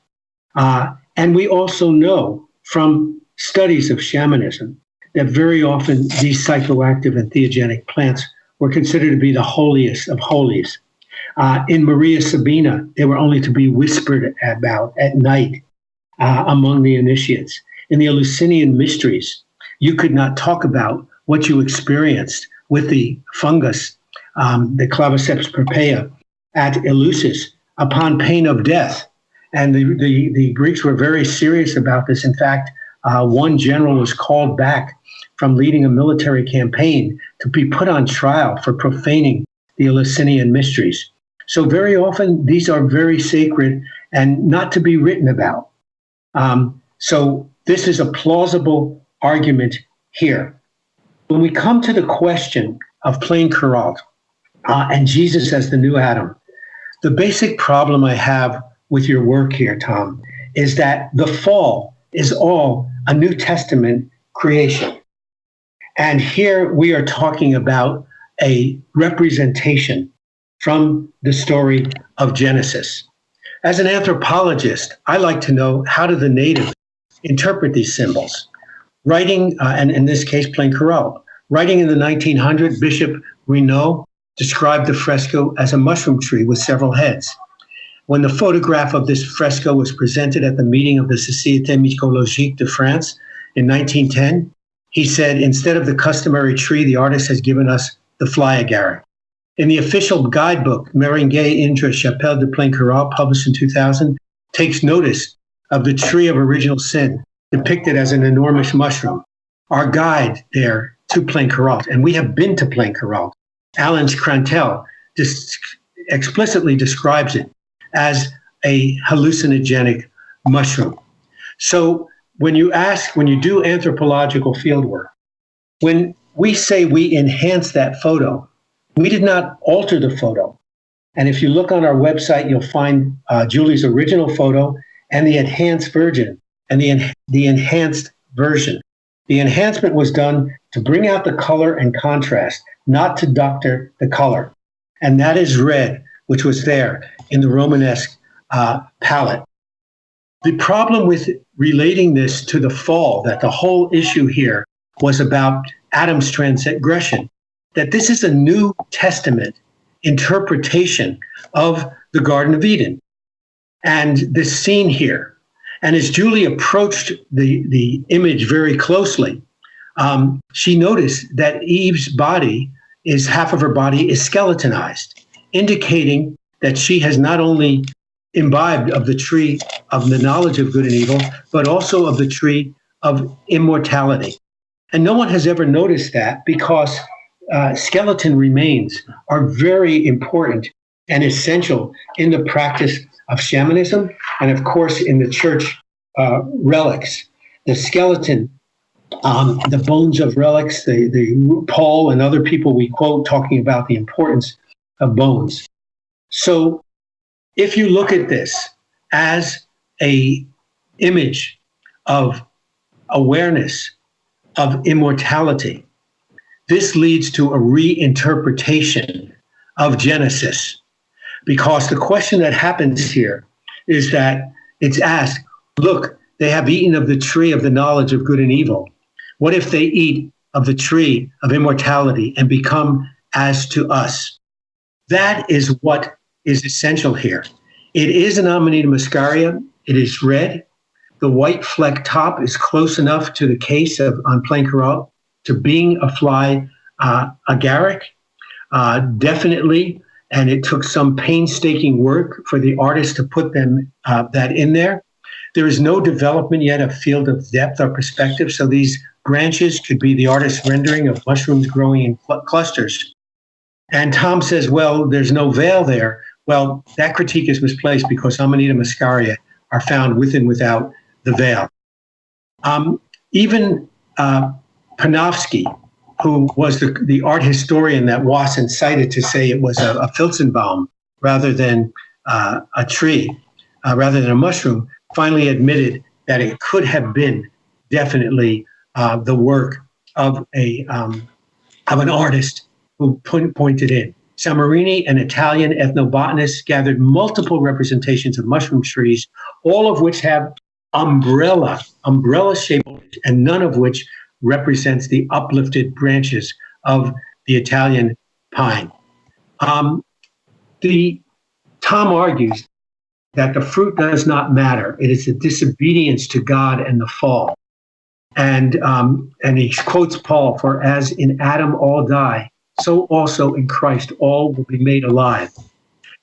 B: And we also know from studies of shamanism that very often these psychoactive and theogenic plants were considered to be the holiest of holies. In Maria Sabina, they were only to be whispered about at night among the initiates. In the Eleusinian mysteries, you could not talk about what you experienced with the fungus, the Claviceps purpurea, at Eleusis upon pain of death. And the Greeks were very serious about this. In fact, one general was called back from leading a military campaign to be put on trial for profaning the Eleusinian mysteries. So very often, these are very sacred and not to be written about. So this is a plausible argument here. When we come to the question of Plain Kuralt and Jesus as the new Adam, the basic problem I have with your work here, Tom, is that the fall is all a New Testament creation. And here we are talking about a representation from the story of Genesis. As an anthropologist, I like to know, how do the natives interpret these symbols? Writing, and in this case, Plain Kuralt, writing in the 1900s, Bishop Renaud described the fresco as a mushroom tree with several heads. When the photograph of this fresco was presented at the meeting of the Société Mycologique de France in 1910, he said, instead of the customary tree, the artist has given us the fly agar. In the official guidebook, Meringue Indra Chapelle de Plain Kuralt, published in 2000, takes notice of the tree of original sin, depicted as an enormous mushroom. Our guide there to Plain Kuralt, and we have been to Plain Kuralt, Alan's Crantel explicitly describes it as a hallucinogenic mushroom. So when you do anthropological fieldwork, when we say we enhance that photo, we did not alter the photo. And if you look on our website, you'll find Julie's original photo and the enhanced version and the enhanced version. The enhancement was done to bring out the color and contrast, not to doctor the color. And that is red, which was there in the Romanesque palette. The problem with relating this to the fall, that the whole issue here was about Adam's transgression, that this is a New Testament interpretation of the Garden of Eden. And this scene here, And as Julie approached the image very closely, she noticed that Eve's body half of her body is skeletonized, indicating that she has not only imbibed of the tree of the knowledge of good and evil, but also of the tree of immortality. And no one has ever noticed that, because skeleton remains are very important and essential in the practice of shamanism, and of course in the church relics. The skeleton, the bones of relics, the Paul and other people we quote talking about the importance of bones. So if you look at this as a image of awareness of immortality, this leads to a reinterpretation of Genesis, because the question that happens here is that it's asked, look, they have eaten of the tree of the knowledge of good and evil. What if they eat of the tree of immortality and become as to us? That is what is essential here. It is an Amanita Muscaria. It is red. The white fleck top is close enough to the case on plain coral to being a fly agaric, definitely. And it took some painstaking work for the artist to put that in there. There is no development yet of field of depth or perspective. So these branches could be the artist's rendering of mushrooms growing in clusters. And Tom says, well, there's no veil there. Well, that critique is misplaced, because Amanita Muscaria are found with and without the veil. Even Panofsky, who was the art historian that Wasson cited to say it was a Filzenbaum rather than a tree, rather than a mushroom, finally admitted that it could have been definitely the work of an artist who pointed in. Samarini, an Italian ethnobotanist, gathered multiple representations of mushroom trees, all of which have umbrella shape, and none of which represents the uplifted branches of the Italian pine. Tom argues that the fruit does not matter. It is a disobedience to God and the fall. And he quotes Paul, for as in Adam all die, so also in Christ all will be made alive.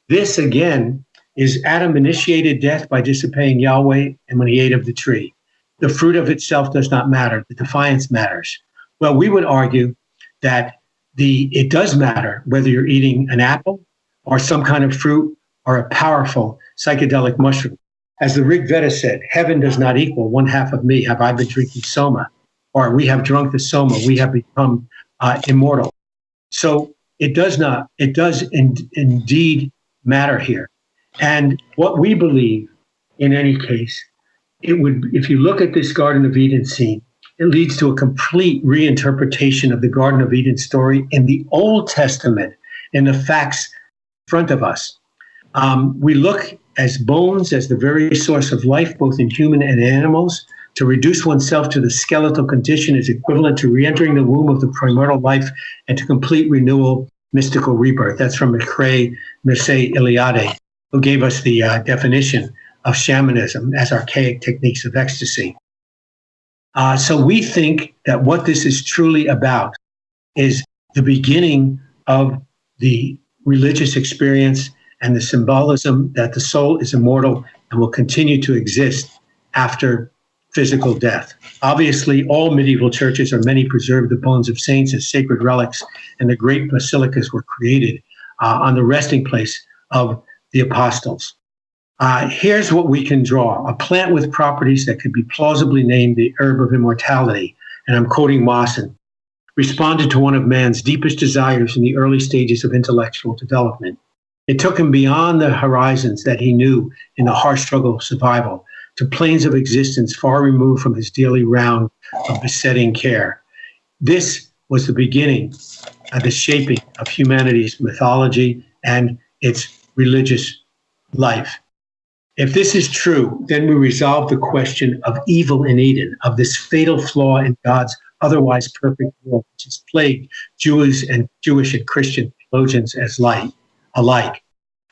B: This, again, is Adam initiated death by disobeying Yahweh and when he ate of the tree. The fruit of itself does not matter. The defiance matters. Well, we would argue that it does matter whether you're eating an apple or some kind of fruit or a powerful psychedelic mushroom. As the Rig Veda said, heaven does not equal one half of me have I been drinking soma, or we have drunk the soma, we have become immortal. So it does indeed matter here. And what we believe, in any case, if you look at this Garden of Eden scene, it leads to a complete reinterpretation of the Garden of Eden story in the Old Testament, in the facts in front of us. We look as bones as the very source of life, both in human and animals. To reduce oneself to the skeletal condition is equivalent to re-entering the womb of the primordial life and to complete renewal, mystical rebirth. That's from McCrae, Mircea Eliade, who gave us the definition of shamanism as archaic techniques of ecstasy. So we think that what this is truly about is the beginning of the religious experience and the symbolism that the soul is immortal and will continue to exist after physical death. Obviously, all medieval churches, or many, preserved the bones of saints as sacred relics, and the great basilicas were created on the resting place of the apostles. Here's what we can draw. A plant with properties that could be plausibly named the herb of immortality, and I'm quoting Wasson, responded to one of man's deepest desires in the early stages of intellectual development. It took him beyond the horizons that he knew in the harsh struggle of survival, to planes of existence far removed from his daily round of besetting care. This was the beginning of the shaping of humanity's mythology and its religious life. If this is true, then we resolve the question of evil in Eden, of this fatal flaw in God's otherwise perfect world, which has plagued Jewish and Christian theologians alike.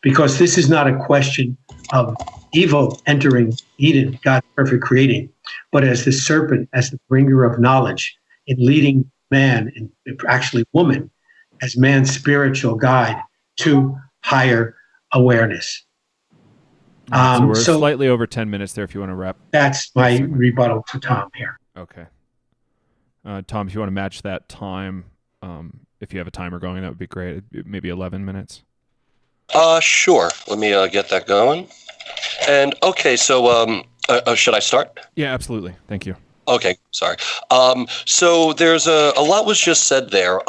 B: Because this is not a question of evil entering Eden, God's perfect creating, but as the serpent, as the bringer of knowledge, in leading man, and actually woman, as man's spiritual guide to higher awareness.
A: So we're slightly over 10 minutes there if you want to wrap.
B: That's my rebuttal to Tom here.
A: Okay. Tom, if you want to match that time, if you have a timer going, that would be great. Maybe 11 minutes.
C: Sure. Let me get that going. And okay, so should I start?
A: Yeah, absolutely. Thank you.
C: Okay, sorry. So there's a lot was just said there.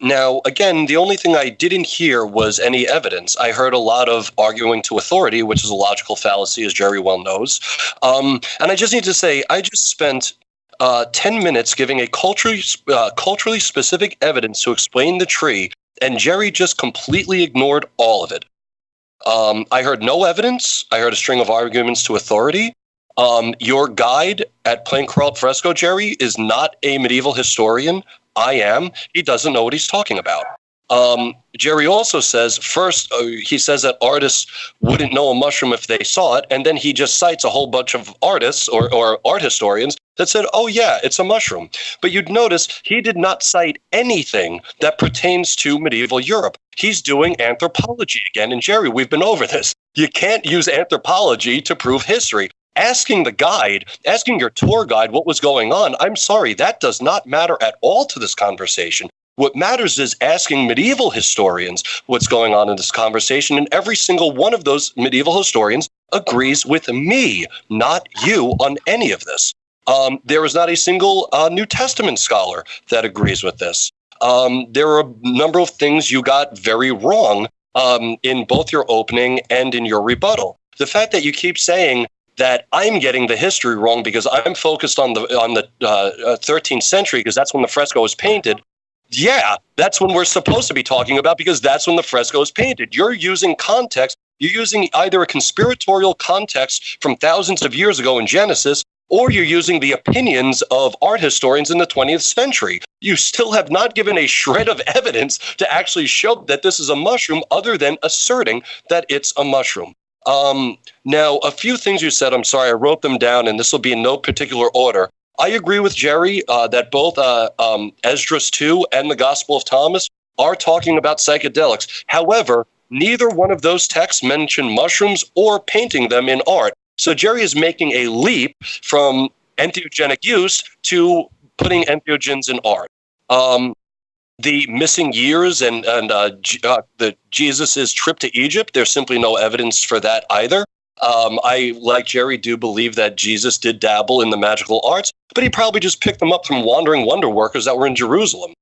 C: Now, again, the only thing I didn't hear was any evidence. I heard a lot of arguing to authority, which is a logical fallacy, as Jerry well knows. And I just need to say, I just spent 10 minutes giving a culturally specific evidence to explain the tree, and Jerry just completely ignored all of it. I heard no evidence. I heard a string of arguments to authority. Your guide at Plain Carl Fresco, Jerry, is not a medieval historian. I am. He doesn't know what he's talking about. Jerry also says, first, he says that artists wouldn't know a mushroom if they saw it, and then he just cites a whole bunch of artists or art historians that said, oh yeah, it's a mushroom. But you'd notice he did not cite anything that pertains to medieval Europe. He's doing anthropology again, and Jerry, we've been over this. You can't use anthropology to prove history. Asking your tour guide what was going on, I'm sorry, that does not matter at all to this conversation. What matters is asking medieval historians what's going on in this conversation, and every single one of those medieval historians agrees with me, not you, on any of this. There is not a single New Testament scholar that agrees with this. There are a number of things you got very wrong in both your opening and in your rebuttal. The fact that you keep saying that I'm getting the history wrong because I'm focused on the 13th century because that's when the fresco was painted. Yeah, that's when we're supposed to be talking about because that's when the fresco was painted. You're using context. You're using either a conspiratorial context from thousands of years ago in Genesis, or you're using the opinions of art historians in the 20th century. You still have not given a shred of evidence to actually show that this is a mushroom other than asserting that it's a mushroom. Now, a few things you said, I'm sorry, I wrote them down, and this will be in no particular order. I agree with Jerry that both Esdras 2 and the Gospel of Thomas are talking about psychedelics. However, neither one of those texts mention mushrooms or painting them in art. So Jerry is making a leap from entheogenic use to putting entheogens in art. The missing years and the Jesus's trip to Egypt, there's simply no evidence for that either. I, like Jerry, do believe that Jesus did dabble in the magical arts, but he probably just picked them up from wandering wonder workers that were in Jerusalem.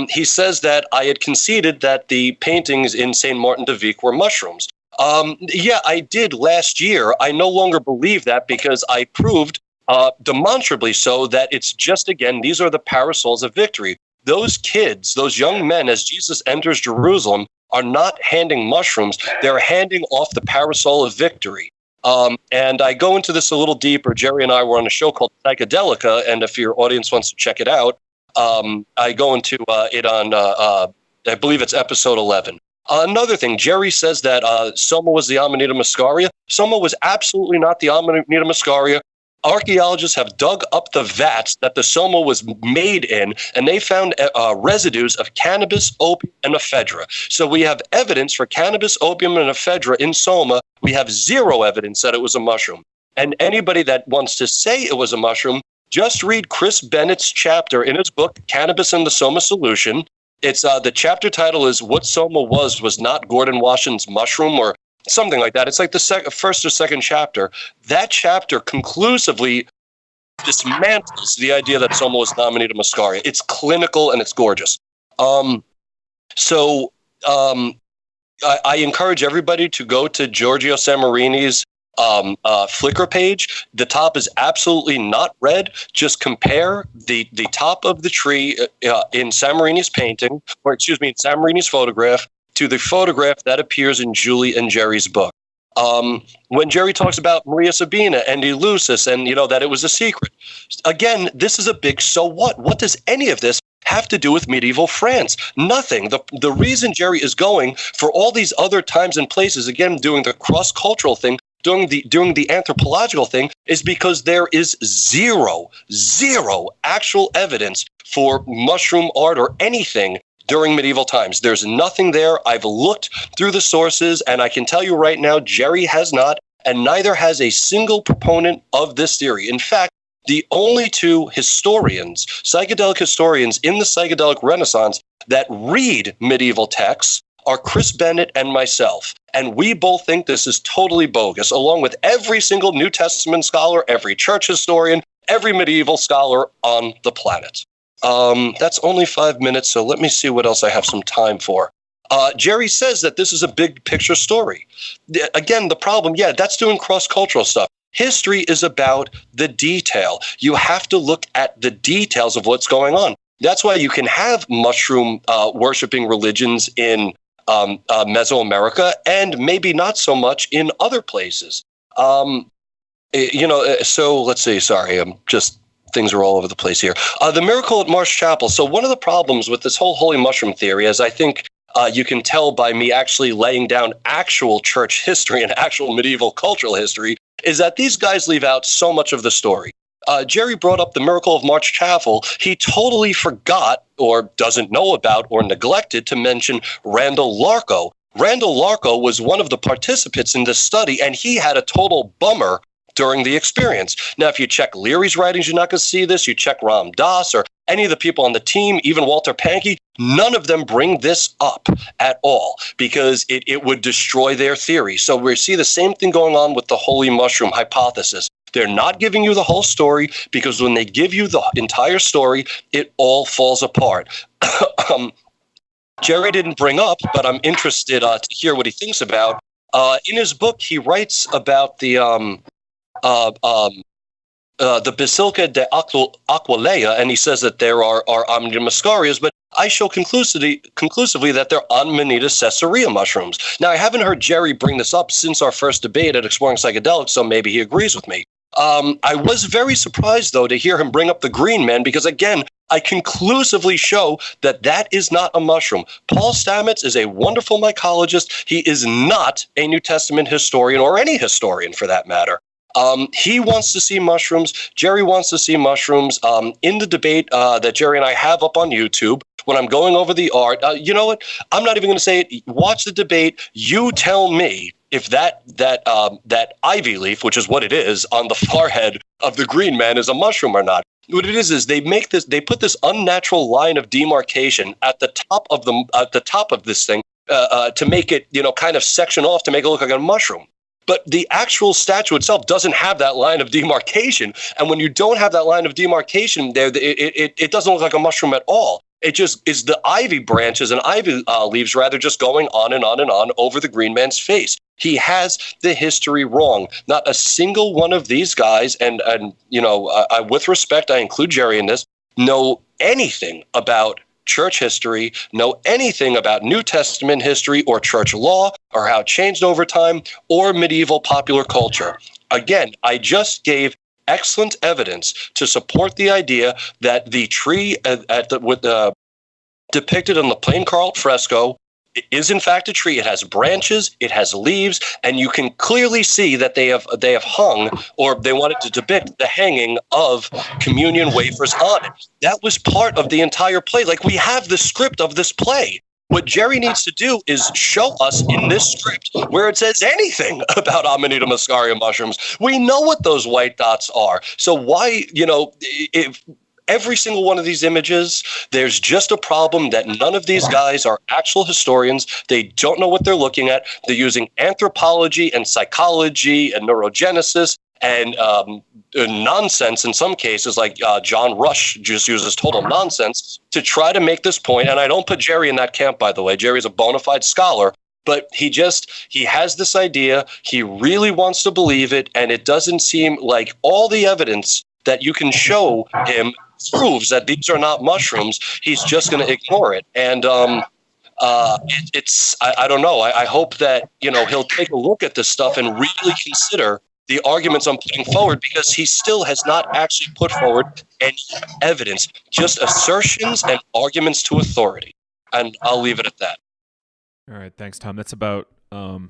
C: He says that I had conceded that the paintings in St. Martin de Vic were mushrooms. Yeah, I did last year. I no longer believe that because I proved demonstrably so that it's just, again, these are the parasols of victory. Those kids, those young men, as Jesus enters Jerusalem, are not handing mushrooms. They're handing off the parasol of victory. And I go into this a little deeper. Jerry and I were on a show called Psychedelica, and if your audience wants to check it out, I go into it on, I believe it's episode 11. Another thing, Jerry says that Soma was the Amanita Muscaria. Soma was absolutely not the Amanita Muscaria. Archaeologists have dug up the vats that the Soma was made in, and they found residues of cannabis, opium, and ephedra. So we have evidence for cannabis, opium, and ephedra in Soma. We have zero evidence that it was a mushroom. And anybody that wants to say it was a mushroom, just read Chris Bennett's chapter in his book, Cannabis and the Soma Solution. It's the chapter title is What Soma Was Not Gordon Washington's Mushroom, or something like that. It's like the first or second chapter. That chapter conclusively dismantles the idea that Soma was Amanita Muscaria. It's clinical and it's gorgeous. I encourage everybody to go to Giorgio Samarini's Flickr page. The top is absolutely not red. Just compare the top of the tree in Samarini's painting, or excuse me, in Samarini's photograph, to the photograph that appears in Julie and Jerry's book. When Jerry talks about Maria Sabina and Eleusis and, that it was a secret. Again, this is a big so what? What does any of this have to do with medieval France? Nothing. The reason Jerry is going for all these other times and places, again, doing the cross-cultural thing, during the anthropological thing is because there is zero actual evidence for mushroom art or anything during medieval times. There's nothing there. I've looked through the sources, and I can tell you right now, Jerry has not, and neither has a single proponent of this theory. In fact, the only two historians, psychedelic historians in the psychedelic Renaissance that read medieval texts are Chris Bennett and myself. And we both think this is totally bogus, along with every single New Testament scholar, every church historian, every medieval scholar on the planet. That's only 5 minutes, so let me see what else I have some time for. Jerry says that this is a big picture story. Again, the problem, that's doing cross-cultural stuff. History is about the detail. You have to look at the details of what's going on. That's why you can have mushroom worshipping religions in Mesoamerica and maybe not so much in other places. So let's see. Sorry, things are all over the place here. The miracle at Marsh Chapel. So one of the problems with this whole holy mushroom theory, as I think you can tell by me actually laying down actual church history and actual medieval cultural history, is that these guys leave out so much of the story. Jerry brought up the miracle of Marsh Chapel. He totally forgot or doesn't know about or neglected to mention Randall Larco. Randall Larco was one of the participants in this study, and he had a total bummer during the experience. Now, if you check Leary's writings, you're not going to see this. You check Ram Dass or any of the people on the team, even Walter Pankey, none of them bring this up at all because it would destroy their theory. So we see the same thing going on with the holy mushroom hypothesis. They're not giving you the whole story because when they give you the entire story, it all falls apart. Jerry didn't bring up, but I'm interested to hear what he thinks about. In his book, he writes about the Basilica de Aquileia, and he says that there are Amanita Muscarias, but I show conclusively that they're Amanita Caesarea mushrooms. Now, I haven't heard Jerry bring this up since our first debate at Exploring Psychedelics, so maybe he agrees with me. I was very surprised, though, to hear him bring up the green man, because, again, I conclusively show that that is not a mushroom. Paul Stamets is a wonderful mycologist. He is not a New Testament historian, or any historian for that matter. He wants to see mushrooms. Jerry wants to see mushrooms. In the debate that Jerry and I have up on YouTube, when I'm going over the art, you know what? I'm not even going to say it. Watch the debate. You tell me if that ivy leaf, which is what it is, on the forehead of the green man is a mushroom or not. What it is they put this unnatural line of demarcation at the top of this thing to make it, kind of section off to make it look like a mushroom. But the actual statue itself doesn't have that line of demarcation. And when you don't have that line of demarcation there, it doesn't look like a mushroom at all. It just is the ivy branches and ivy leaves rather just going on and on and on over the green man's face. He has the history wrong. Not a single one of these guys, and with respect, I include Jerry in this, know anything about church history, know anything about New Testament history or church law or how it changed over time or medieval popular culture. Again, I just gave excellent evidence to support the idea that the tree depicted on the plain Carl fresco is in fact a tree. It has branches, it has leaves, and you can clearly see that they have hung, or they wanted to depict the hanging of communion wafers on it. That was part of the entire play. Like, we have the script of this play. What Jerry needs to do is show us in this script where it says anything about Amanita Muscaria mushrooms. We know what those white dots are. So why, if every single one of these images, there's just a problem that none of these guys are actual historians. They don't know what they're looking at. They're using anthropology and psychology and neurogenesis and nonsense in some cases, like John Rush just uses total nonsense to try to make this point. And I don't put Jerry in that camp, by the way. Jerry's a bona fide scholar. But he has this idea. He really wants to believe it. And it doesn't seem like all the evidence that you can show him proves that these are not mushrooms. He's just going to ignore it. And I don't know. I hope that, he'll take a look at this stuff and really consider the arguments I'm putting forward, because he still has not actually put forward any evidence, just assertions and arguments to authority. And I'll leave it at that.
A: All right. Thanks, Tom. That's about, that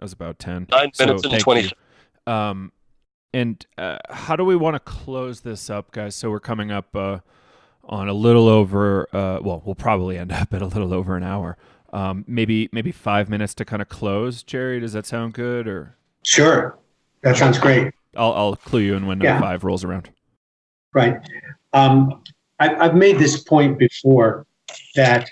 A: was about 10.
C: 9 minutes and 20.
A: And how do we want to close this up, guys? So we're coming up on a little over, we'll probably end up at a little over an hour. Maybe 5 minutes to kind of close. Jerry, does that sound good? Or
B: Sure, that sounds great.
A: I'll clue you in when 5 rolls around.
B: Right. I've made this point before that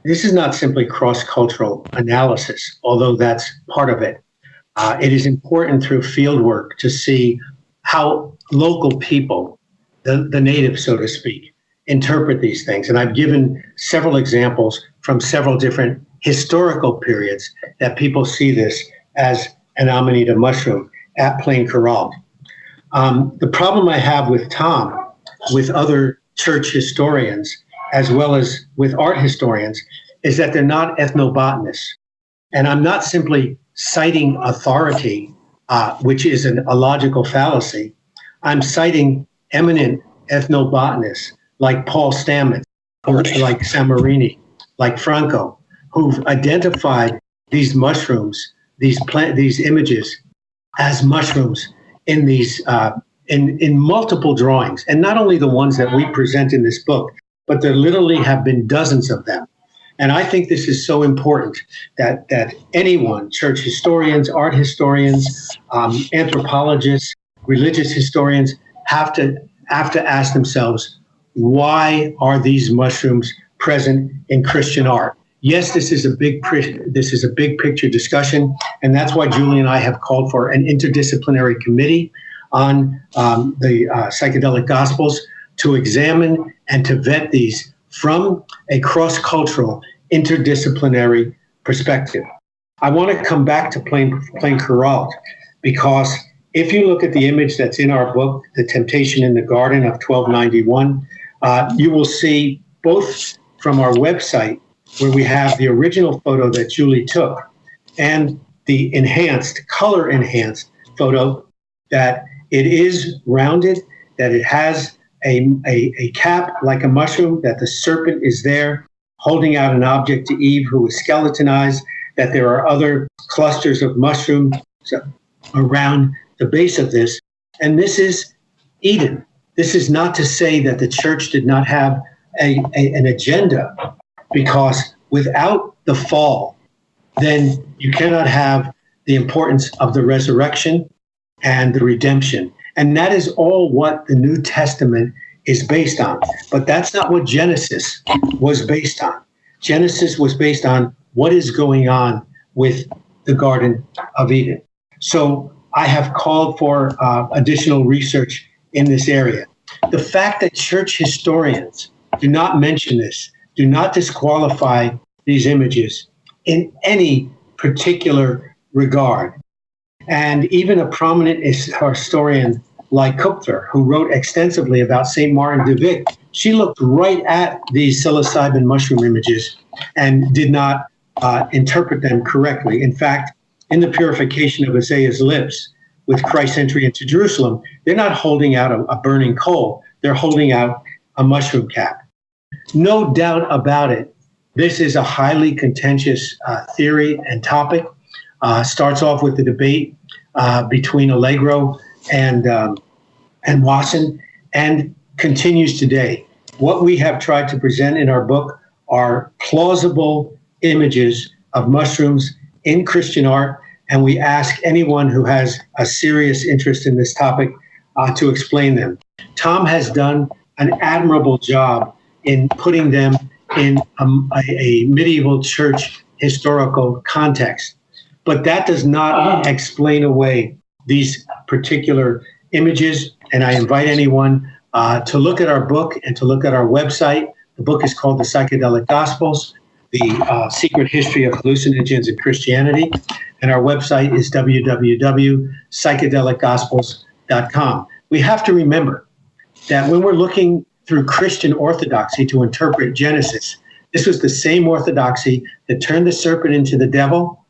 B: this is not simply cross-cultural analysis, although that's part of it. It is important through field work to see how local people, the natives, so to speak, interpret these things. And I've given several examples from several different historical periods that people see this as an Amanita mushroom at Plain Coral. The problem I have with Tom, with other church historians, as well as with art historians, is that they're not ethnobotanists. And I'm not simply citing authority, which is a logical fallacy. I'm citing eminent ethnobotanists like Paul Stamets, like Samarini, like Franco, who've identified these mushrooms, these images as mushrooms in these in multiple drawings, and not only the ones that we present in this book, but there literally have been dozens of them. And I think this is so important that anyone, church historians, art historians, anthropologists, religious historians, have to ask themselves, why are these mushrooms present in Christian art? Yes, this is a big picture discussion, and that's why Julie and I have called for an interdisciplinary committee on the psychedelic gospels to examine and to vet these from a cross-cultural, interdisciplinary perspective. I want to come back to Plain Coral, because if you look at the image that's in our book, The Temptation in the Garden of 1291, you will see both from our website, where we have the original photo that Julie took, and the color-enhanced photo, that it is rounded, that it has a cap like a mushroom, that the serpent is there holding out an object to Eve who is skeletonized, that there are other clusters of mushrooms around the base of this. And this is Eden. This is not to say that the church did not have an agenda, because without the fall, then you cannot have the importance of the resurrection and the redemption. And that is all what the New Testament is based on. But that's not what Genesis was based on. Genesis was based on what is going on with the Garden of Eden. So I have called for additional research in this area. The fact that church historians do not mention this, do not disqualify these images in any particular regard. And even a prominent historian like Kupfer, who wrote extensively about St. Martin de Vic, she looked right at these psilocybin mushroom images and did not interpret them correctly. In fact, in the purification of Isaiah's lips with Christ's entry into Jerusalem, they're not holding out a burning coal, they're holding out a mushroom cap. No doubt about it, this is a highly contentious theory and topic. Starts off with the debate between Allegro and Wasson, and continues today. What we have tried to present in our book are plausible images of mushrooms in Christian art, and we ask anyone who has a serious interest in this topic to explain them. Tom has done an admirable job in putting them in a medieval church historical context. But that does not explain away these particular images. And I invite anyone to look at our book and to look at our website. The book is called The Psychedelic Gospels, The Secret History of Hallucinogens in Christianity. And our website is www.psychedelicgospels.com. We have to remember that when we're looking through Christian orthodoxy to interpret Genesis, this was the same orthodoxy that turned the serpent into the devil,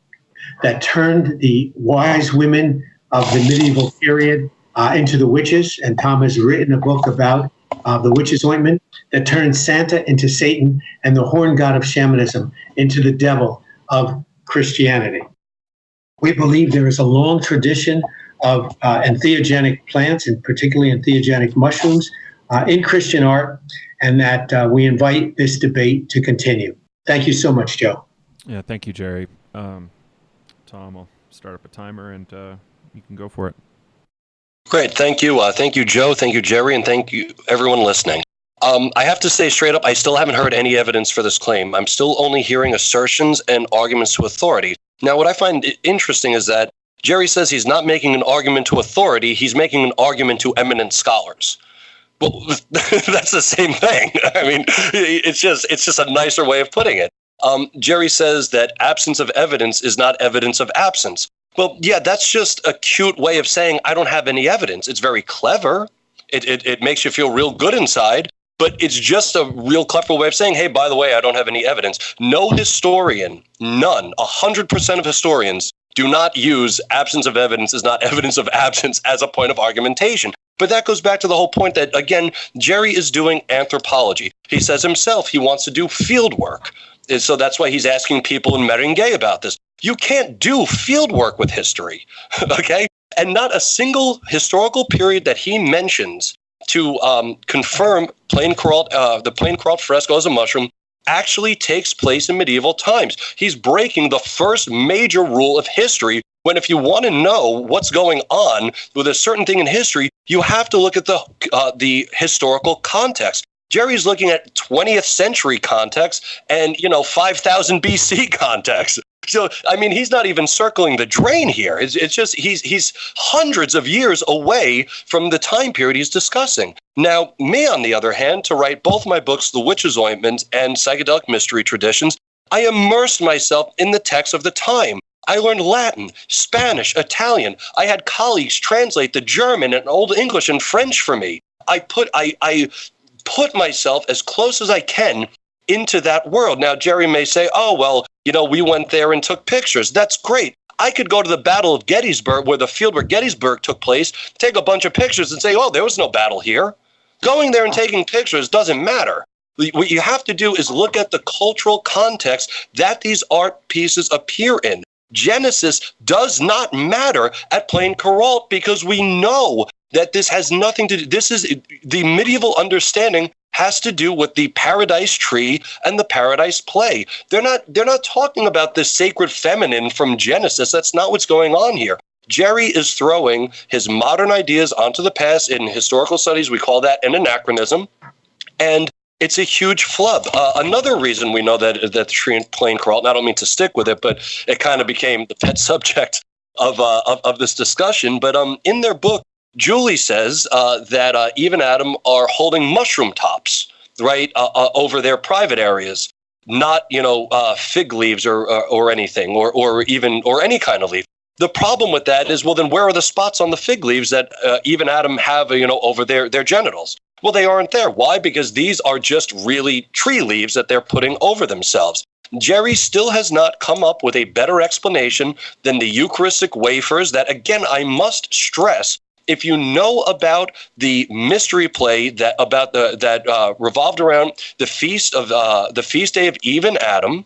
B: that turned the wise women of the medieval period into the witches. And Tom has written a book about the witch's ointment, that turned Santa into Satan and the horn god of shamanism into the devil of Christianity. We believe there is a long tradition of entheogenic plants, and particularly entheogenic mushrooms, in Christian art, and that we invite this debate to continue. Thank you so much, Joe.
A: Yeah, thank you, Jerry. Tom, I'll start up a timer, and you can go for it.
C: Great. Thank you. Thank you, Joe. Thank you, Jerry. And thank you, everyone listening. I have to say straight up, I still haven't heard any evidence for this claim. I'm still only hearing assertions and arguments to authority. Now, what I find interesting is that Jerry says he's not making an argument to authority. He's making an argument to eminent scholars. Well, that's the same thing. I mean, it's just a nicer way of putting it. Jerry says that absence of evidence is not evidence of absence. Well, yeah, that's just a cute way of saying I don't have any evidence. It's very clever. It makes you feel real good inside, but it's just a real clever way of saying, hey, by the way, I don't have any evidence. No historian, none, 100% of historians do not use absence of evidence is not evidence of absence as a point of argumentation. But that goes back to the whole point that, again, Jerry is doing anthropology. He says himself he wants to do field work. So that's why he's asking people in Merengue about this. You can't do field work with history, okay? And not a single historical period that he mentions to confirm the plain Kuralt fresco as a mushroom actually takes place in medieval times. He's breaking the first major rule of history, when if you want to know what's going on with a certain thing in history, you have to look at the historical context. Jerry's looking at 20th century context and, 5,000 BC context. So, I mean, he's not even circling the drain here. It's just he's hundreds of years away from the time period he's discussing. Now, me, on the other hand, to write both my books, The Witch's Ointment and Psychedelic Mystery Traditions, I immersed myself in the text of the time. I learned Latin, Spanish, Italian. I had colleagues translate the German and Old English and French for me. I put myself as close as I can into that world. Now, Jerry may say, oh, well, we went there and took pictures. That's great. I could go to the Battle of Gettysburg, where the field where Gettysburg took place, take a bunch of pictures and say, oh, there was no battle here. Going there and taking pictures doesn't matter. What you have to do is look at the cultural context that these art pieces appear in. Genesis does not matter at Plain Kuralt because we know that this has nothing to do. This is the medieval understanding has to do with the paradise tree and the paradise play. They're not talking about the sacred feminine from Genesis. That's not what's going on here. Jerry is throwing his modern ideas onto the past. In historical studies, we call that an anachronism. And it's a huge flub. Another reason we know that the tree in Plain Kuralt, and I don't mean to stick with it, but it kind of became the pet subject of this discussion. But in their book, Julie says that Eve and Adam are holding mushroom tops, right, over their private areas, not fig leaves or anything, or any kind of leaf. The problem with that is, well, then where are the spots on the fig leaves that Eve and Adam have, over their genitals? Well, they aren't there. Why? Because these are just really tree leaves that they're putting over themselves. Jerry still has not come up with a better explanation than the Eucharistic wafers that, again, I must stress, if you know about the mystery play that revolved around the feast day of Eve and Adam,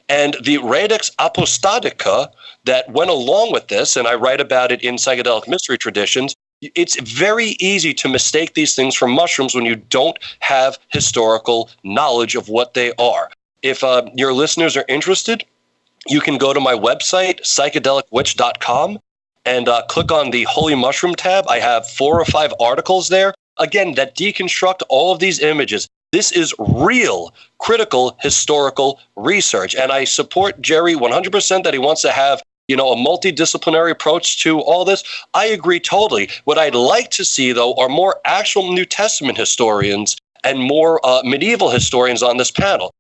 C: and the Redex Apostatica that went along with this, and I write about it in Psychedelic Mystery Traditions, it's very easy to mistake these things for mushrooms when you don't have historical knowledge of what they are. If your listeners are interested, you can go to my website, psychedelicwitch.com, and click on the Holy Mushroom tab. I have 4 or 5 articles there, again, that deconstruct all of these images. This is real, critical, historical research. And I support Jerry 100% that he wants to have, a multidisciplinary approach to all this. I agree totally. What I'd like to see, though, are more actual New Testament historians and more medieval historians on this panel.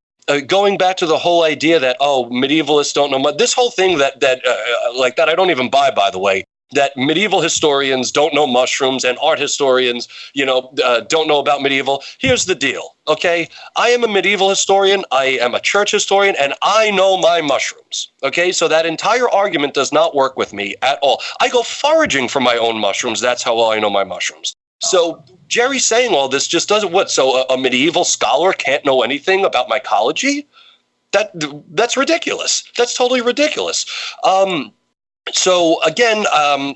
C: Going back to the whole idea that, medievalists don't know much, this whole thing that I don't even buy, by the way, that medieval historians don't know mushrooms and art historians, don't know about medieval. Here's the deal, okay? I am a medieval historian, I am a church historian, and I know my mushrooms, okay? So that entire argument does not work with me at all. I go foraging for my own mushrooms. That's how well I know my mushrooms. So Jerry saying all this just doesn't what? So a medieval scholar can't know anything about mycology? That's ridiculous. That's totally ridiculous. So again,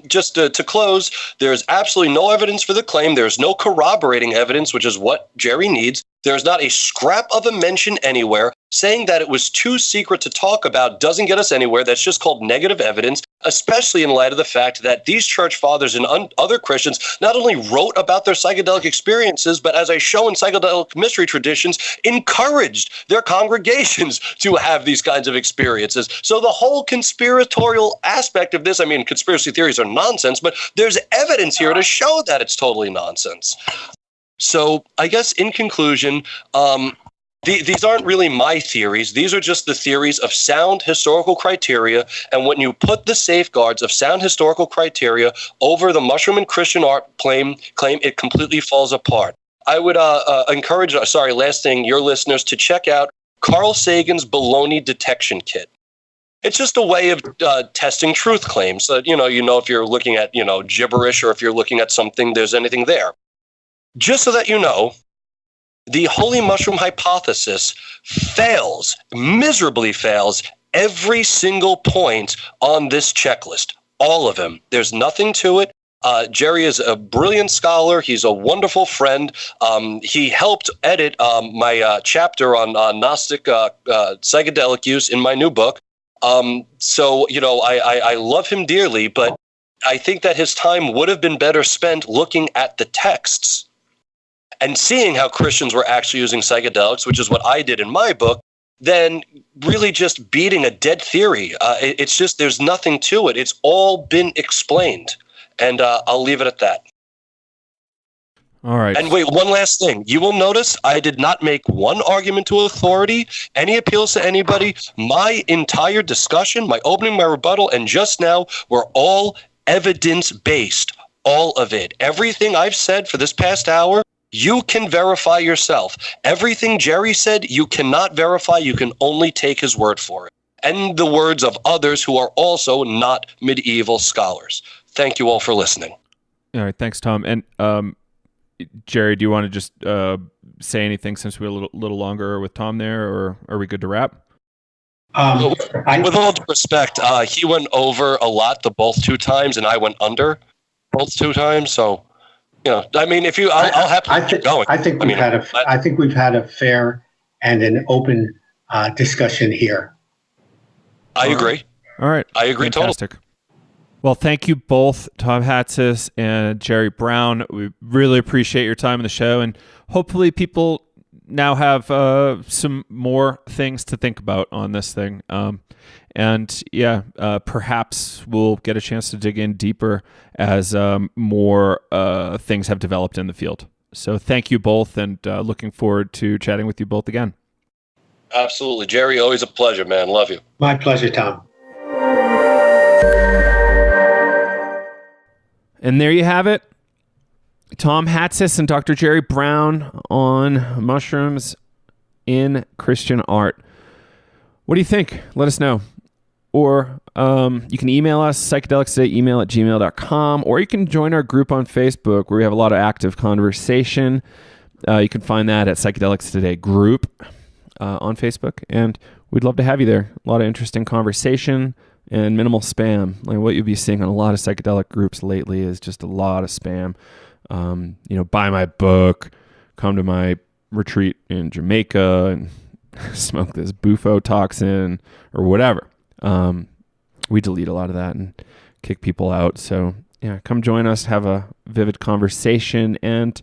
C: just to close, there's absolutely no evidence for the claim. There's no corroborating evidence, which is what Jerry needs. There's not a scrap of a mention anywhere. Saying that it was too secret to talk about doesn't get us anywhere. That's just called negative evidence, especially in light of the fact that these church fathers and other Christians not only wrote about their psychedelic experiences, but as I show in psychedelic mystery traditions, encouraged their congregations to have these kinds of experiences. So the whole conspiratorial aspect of this, I mean, conspiracy theories are nonsense, but there's evidence here to show that it's totally nonsense. So I guess in conclusion, these aren't really my theories. These are just the theories of sound historical criteria. And when you put the safeguards of sound historical criteria over the mushroom and Christian art claim, it completely falls apart. I would encourage, last thing, your listeners to check out Carl Sagan's baloney detection kit. It's just a way of testing truth claims. So, you know if you're looking at, gibberish or if you're looking at something, there's anything there. Just so that you know, the holy mushroom hypothesis miserably fails every single point on this checklist. All of them. There's nothing to it. Jerry is a brilliant scholar. He's a wonderful friend. He helped edit my chapter on Gnostic psychedelic use in my new book. So, I love him dearly, but I think that his time would have been better spent looking at the texts and seeing how Christians were actually using psychedelics, which is what I did in my book, than really just beating a dead theory. It's just, there's nothing to it. It's all been explained. And I'll leave it at that.
A: All right.
C: And wait, one last thing. You will notice I did not make one argument to authority, any appeals to anybody. My entire discussion, my opening, my rebuttal, and just now were all evidence-based. All of it. Everything I've said for this past hour, you can verify yourself. Everything Jerry said, you cannot verify. You can only take his word for it. And the words of others who are also not medieval scholars. Thank you all for listening.
A: All right. Thanks, Tom. And Jerry, do you want to just say anything since we're a little longer with Tom there, or are we good to wrap?
C: With all due respect, he went over a lot both 2 times, and I went under both 2 times. So, I mean, if you, I'll happily keep going.
B: I think we've had a fair and an open discussion here.
C: I agree.
A: All right.
C: I agree.
A: Fantastic.
C: Totally.
A: Well, thank you both, Tom Hatsis and Jerry Brown. We really appreciate your time on the show, and hopefully people now have some more things to think about on this thing. Perhaps we'll get a chance to dig in deeper as more things have developed in the field. So thank you both, and looking forward to chatting with you both again.
C: Absolutely. Jerry, always a pleasure, man. Love you.
B: My pleasure, Tom.
A: And there you have it. Tom Hatsis and Dr. Jerry Brown on mushrooms in Christian art. What do you think? Let us know. Or you can email us, psychedelicstodayemail@gmail.com, or you can join our group on Facebook where we have a lot of active conversation. You can find that at Psychedelics Today group on Facebook, and we'd love to have you there. A lot of interesting conversation and minimal spam. Like what you'll be seeing on a lot of psychedelic groups lately is just a lot of spam. Buy my book, come to my retreat in Jamaica and smoke this bufo toxin or whatever. We delete a lot of that and kick people out. So yeah, come join us, have a vivid conversation, and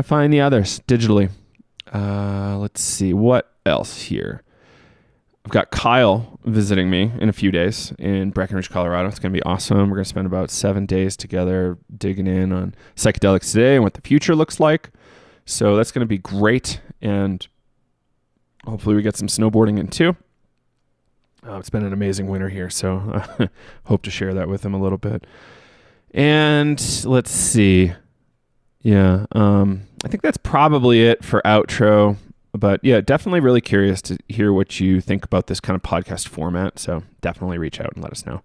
A: find the others digitally. Let's see what else here. I've got Kyle visiting me in a few days in Breckenridge, Colorado. It's going to be awesome. We're going to spend about 7 days together digging in on psychedelics today and what the future looks like. So that's going to be great. And hopefully we get some snowboarding in too. It's been an amazing winter here, so I hope to share that with him a little bit. And let's see. Yeah, I think that's probably it for outro. But yeah, definitely really curious to hear what you think about this kind of podcast format. So definitely reach out and let us know.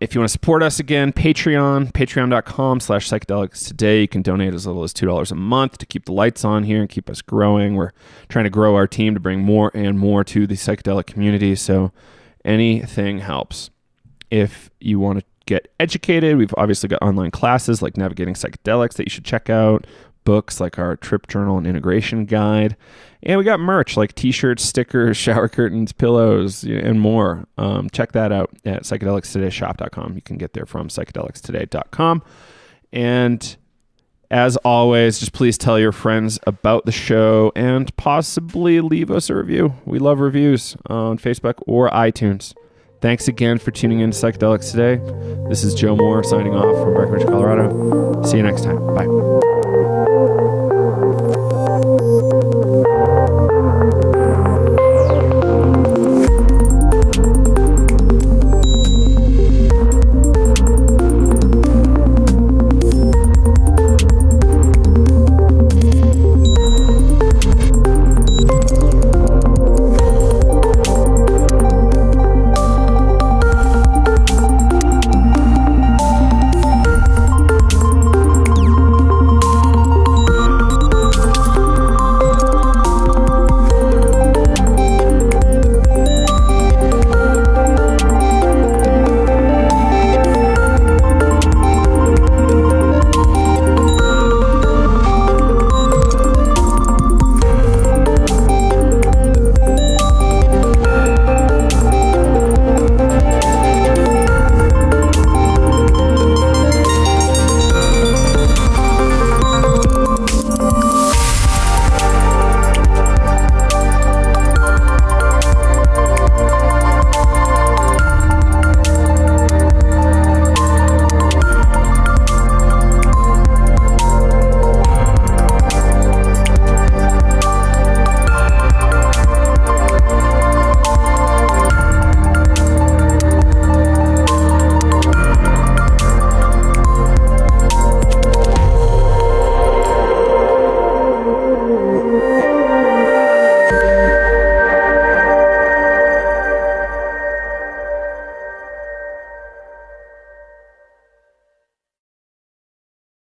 A: If you want to support us again, patreon.com/psychedelics today. You can donate as little as $2 a month to keep the lights on here and keep us growing. We're trying to grow our team to bring more and more to the psychedelic community. So anything helps. If you want to get educated, we've obviously got online classes like Navigating Psychedelics that you should check out, books like our Trip Journal and Integration Guide, and we got merch like t-shirts, stickers, shower curtains, pillows, and more. Check that out at psychedelicstodayshop.com. You can get there from psychedelicstoday.com. And as always, just please tell your friends about the show and possibly leave us a review. We love reviews on Facebook or iTunes. Thanks again for tuning in to Psychedelics Today. This is Joe Moore signing off from Breckenridge, Colorado. See you next time. Bye.